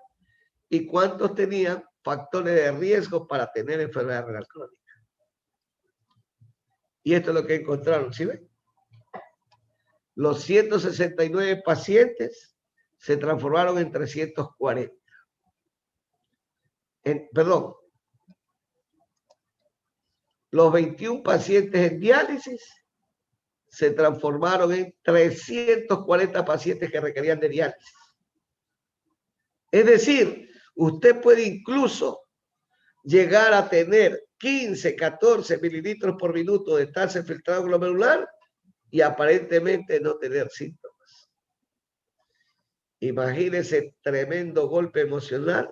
y cuántos tenían factores de riesgo para tener enfermedad renal crónica. Y esto es lo que encontraron, ¿sí ven? Los 169 pacientes se transformaron en 340. Perdón. Los 21 pacientes en diálisis se transformaron en 340 pacientes que requerían de diálisis. Es decir, usted puede incluso llegar a tener 15, 14 mililitros por minuto de tasa de filtrado glomerular y aparentemente no tener síntomas. Imagínese tremendo golpe emocional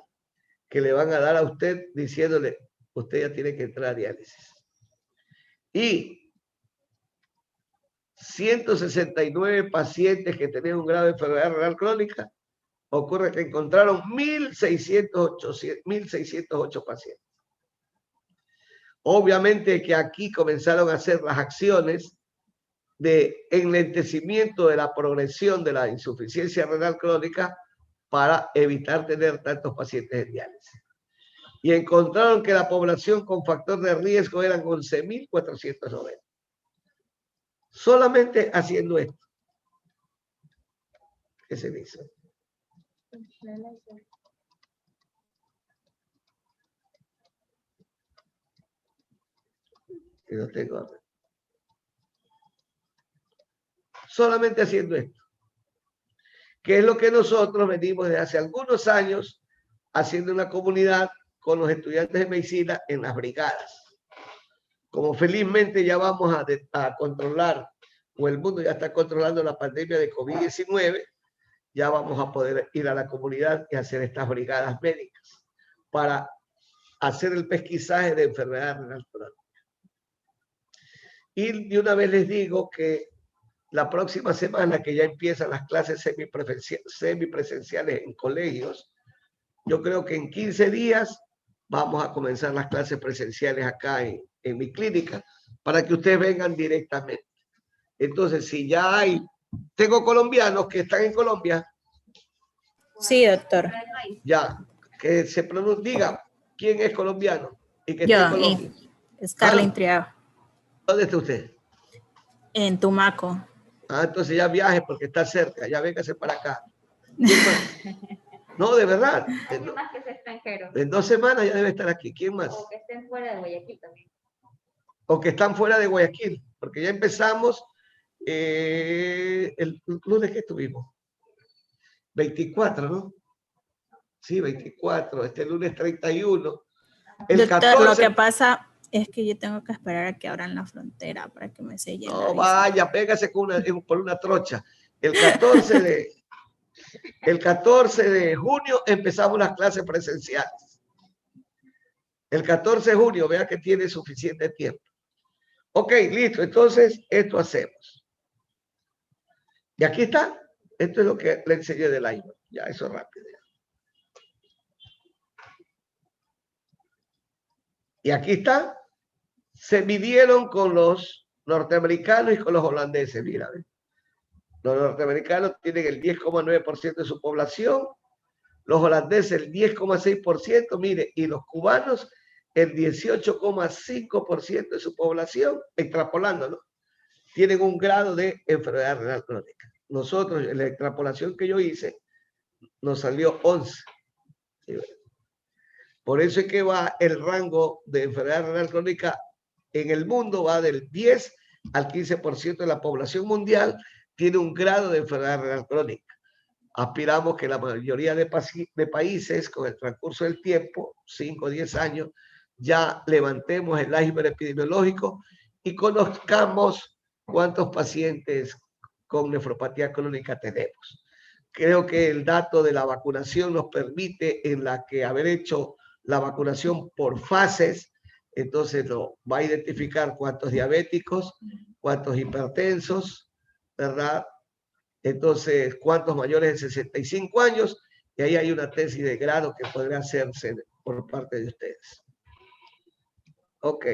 que le van a dar a usted diciéndole, usted ya tiene que entrar a diálisis. Y 169 pacientes que tenían un grado de enfermedad renal crónica, ocurre que encontraron 1.608 pacientes. Obviamente que aquí comenzaron a hacer las acciones de enlentecimiento de la progresión de la insuficiencia renal crónica para evitar tener tantos pacientes en diálisis. Y encontraron que la población con factor de riesgo eran 11.490. Solamente haciendo esto. ¿Qué se dice? Que no tengo. Solamente haciendo esto. Que es lo que nosotros venimos desde hace algunos años haciendo en la comunidad con los estudiantes de medicina en las brigadas. Como felizmente ya vamos a controlar, o el mundo ya está controlando la pandemia de COVID-19, ya vamos a poder ir a la comunidad y hacer estas brigadas médicas para hacer el pesquisaje de enfermedades renal crónicas. Y de una vez les digo que la próxima semana, que ya empiezan las clases semipresenciales en colegios, yo creo que en 15 días vamos a comenzar las clases presenciales acá en mi clínica para que ustedes vengan directamente. Entonces, si ya tengo colombianos que están en Colombia. Sí, doctor. Ya, que se diga quién es colombiano y que Yo, esté en Colombia. Es Carlin Triago. ¿Dónde está usted? En Tumaco. Ah, entonces ya viaje porque está cerca, ya véngase para acá. ¿Quién más? No, de verdad. ¿Alguien más que sea extranjero? En 2 semanas ya debe estar aquí. ¿Quién más? O que estén fuera de Guayaquil también. O que están fuera de Guayaquil, porque ya empezamos el lunes que estuvimos. 24, ¿no? Sí, 24. Este lunes 31. El Doctor, 14, lo que pasa es que yo tengo que esperar a que abran la frontera para que me sellen. No, vaya, pégase por una trocha. El 14 de junio empezamos las clases presenciales. El 14 de junio, vea que tiene suficiente tiempo. Ok, listo. Entonces, esto hacemos. Y aquí está. Esto es lo que le enseñé del iPhone. Ya, eso es rápido. Y aquí está. Se midieron con los norteamericanos y con los holandeses. Mira, ¿ves? Los norteamericanos tienen el 10,9% de su población, los holandeses el 10,6%, mire, y los cubanos el 18,5% de su población, extrapolando, ¿no? Tienen un grado de enfermedad renal crónica. Nosotros, en la extrapolación que yo hice, nos salió 11. ¿Sí? Por eso es que va el rango de enfermedad renal crónica en el mundo, va del 10 al 15% de la población mundial, tiene un grado de enfermedad renal crónica. Aspiramos que la mayoría de países, con el transcurso del tiempo, 5 o 10 años, ya levantemos el iceberg epidemiológico y conozcamos cuántos pacientes con nefropatía crónica tenemos. Creo que el dato de la vacunación nos permite, en la que haber hecho la vacunación por fases, entonces nos va a identificar cuántos diabéticos, cuántos hipertensos, ¿verdad? Entonces, cuántos mayores de 65 años, y ahí hay una tesis de grado que podrá hacerse por parte de ustedes. Ok.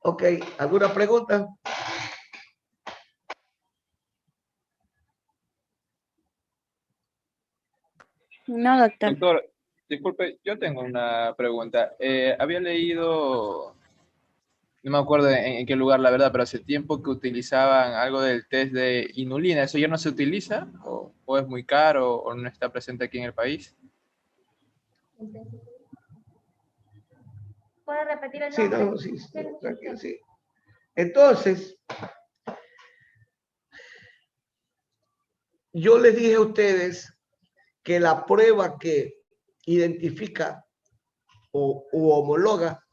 Ok, ¿alguna pregunta? No, doctor. Doctor, disculpe, yo tengo una pregunta. Había leído, no me acuerdo en qué lugar, la verdad, pero hace tiempo que utilizaban algo del test de inulina. ¿Eso ya no se utiliza? ¿O es muy caro o no está presente aquí en el país? ¿Puedo repetir el Sí, nombre? no, sí, tranquilo, sí. Entonces, yo les dije a ustedes que la prueba que identifica u homologa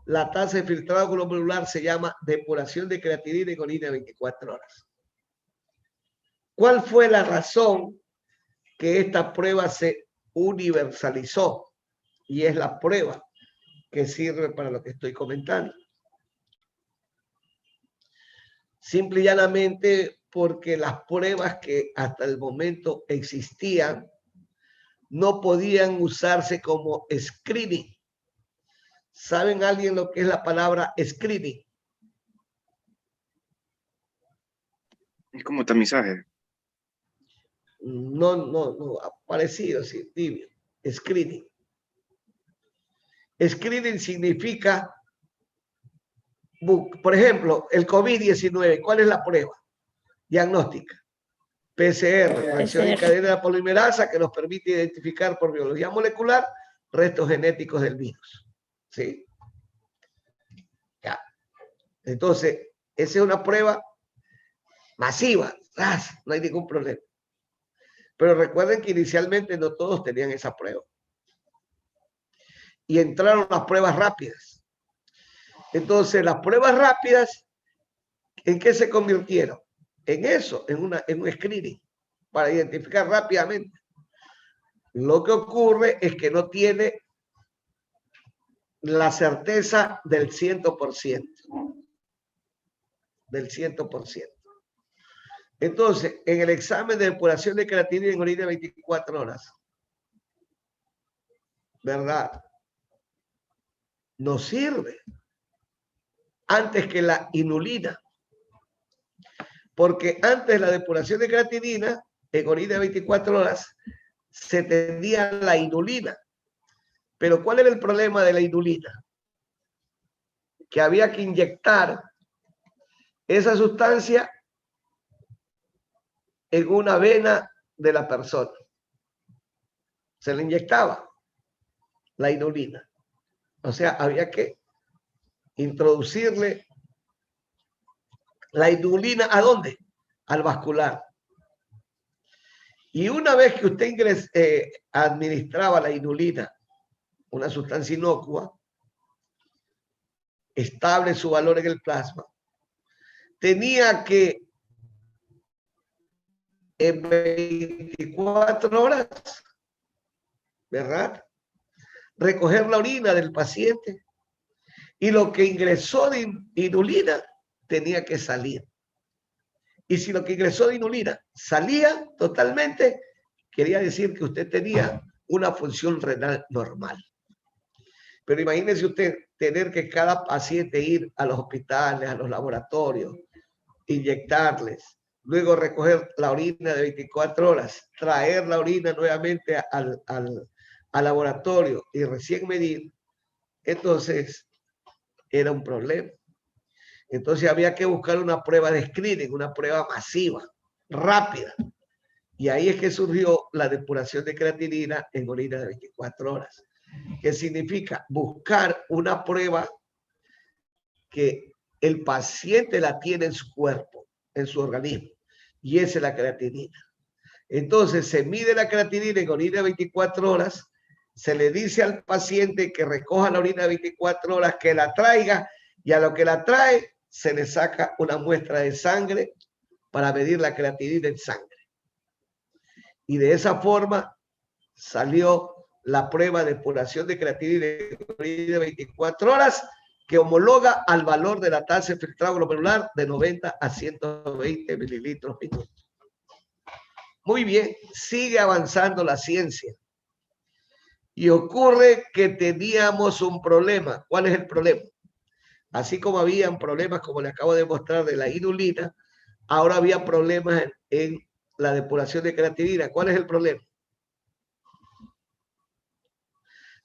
la tasa de filtrado glomerular se llama depuración de creatinina en orina 24 horas. ¿Cuál fue la razón que esta prueba se universalizó? Y es la prueba que sirve para lo que estoy comentando. Simple y llanamente porque las pruebas que hasta el momento existían no podían usarse como screening. ¿Saben alguien lo que es la palabra screening? Es como tamizaje. No, parecido, sí, tibio. Screening. Screening significa, por ejemplo, el COVID-19, ¿cuál es la prueba diagnóstica? PCR, reacción en cadena de la polimerasa, que nos permite identificar por biología molecular restos genéticos del virus. ¿Sí? Ya. Entonces, esa es una prueba masiva. No hay ningún problema. Pero recuerden que inicialmente no todos tenían esa prueba. Y entraron las pruebas rápidas. Entonces, las pruebas rápidas, ¿en qué se convirtieron? En eso, en un screening, para identificar rápidamente. Lo que ocurre es que no tiene la certeza del 100%. Del 100%. Entonces, en el examen de depuración de creatinina en orina de 24 horas, ¿verdad? No sirve antes que la inulina. Porque antes de la depuración de creatinina, en orina de 24 horas, se tenía la inulina. Pero ¿cuál era el problema de la inulina? Que había que inyectar esa sustancia en una vena de la persona. Se le inyectaba la inulina. O sea, había que introducirle la inulina, ¿a dónde? Al vascular. Y una vez que usted administraba la inulina, una sustancia inocua, estable su valor en el plasma, tenía que en 24 horas, ¿verdad?, recoger la orina del paciente y lo que ingresó de inulina tenía que salir. Y si lo que ingresó de inulina salía totalmente, quería decir que usted tenía una función renal normal. Pero imagínese usted tener que cada paciente ir a los hospitales, a los laboratorios, inyectarles, luego recoger la orina de 24 horas, traer la orina nuevamente al laboratorio y recién medir. Entonces, era un problema. Entonces había que buscar una prueba de screening, una prueba masiva, rápida. Y ahí es que surgió la depuración de creatinina en orina de 24 horas. ¿Qué significa? Buscar una prueba que el paciente la tiene en su cuerpo, en su organismo. Y esa es la creatinina. Entonces se mide la creatinina en orina de 24 horas, se le dice al paciente que recoja la orina de 24 horas, que la traiga, y a lo que la trae se le saca una muestra de sangre para medir la creatinina en sangre. Y de esa forma salió la prueba de depuración de creatinina en orina de 24 horas, que homologa al valor de la tasa de filtrado glomerular de 90 a 120 mililitros minuto. Muy bien, sigue avanzando la ciencia. Y ocurre que teníamos un problema. ¿Cuál es el problema? Así como habían problemas, como le acabo de mostrar, de la inulina, ahora había problemas en la depuración de creatinina. ¿Cuál es el problema?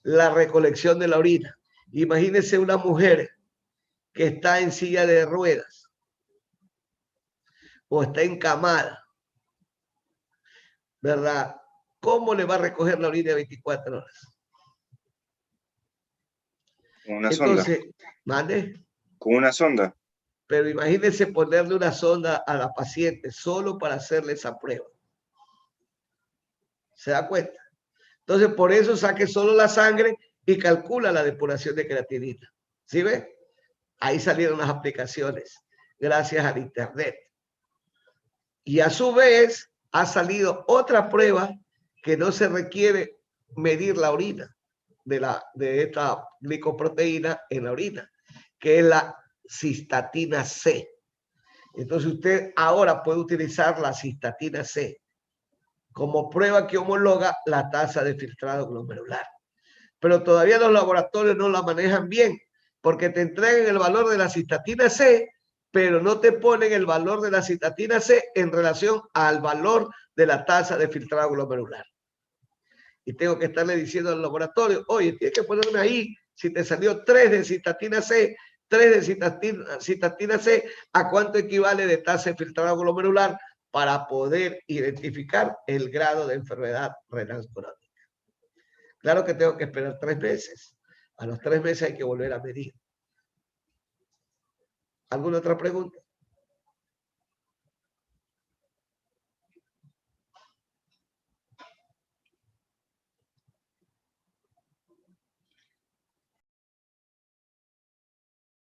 La recolección de la orina. Imagínense una mujer que está en silla de ruedas o está encamada, ¿verdad? ¿Cómo le va a recoger la orina de 24 horas? Con una Entonces, sonda. ¿mande? Con una sonda. Pero imagínense ponerle una sonda a la paciente solo para hacerle esa prueba. ¿Se da cuenta? Entonces, por eso saque solo la sangre y calcula la depuración de creatinina. ¿Sí ve? Ahí salieron las aplicaciones gracias al internet. Y a su vez ha salido otra prueba que no se requiere medir la orina de esta glicoproteína en la orina, que es la cistatina C. Entonces usted ahora puede utilizar la cistatina C como prueba que homologa la tasa de filtrado glomerular. Pero todavía los laboratorios no la manejan bien, porque te entregan el valor de la cistatina C, pero no te ponen el valor de la cistatina C en relación al valor de la tasa de filtrado glomerular. Y tengo que estarle diciendo al laboratorio, oye, tienes que ponerme ahí, si te salió 3 de cistatina C, 3 de cistatina C, ¿a cuánto equivale de tasa de filtrado glomerular para poder identificar el grado de enfermedad renal crónica? Claro que tengo que esperar 3 meses. A los 3 meses hay que volver a medir. ¿Alguna otra pregunta?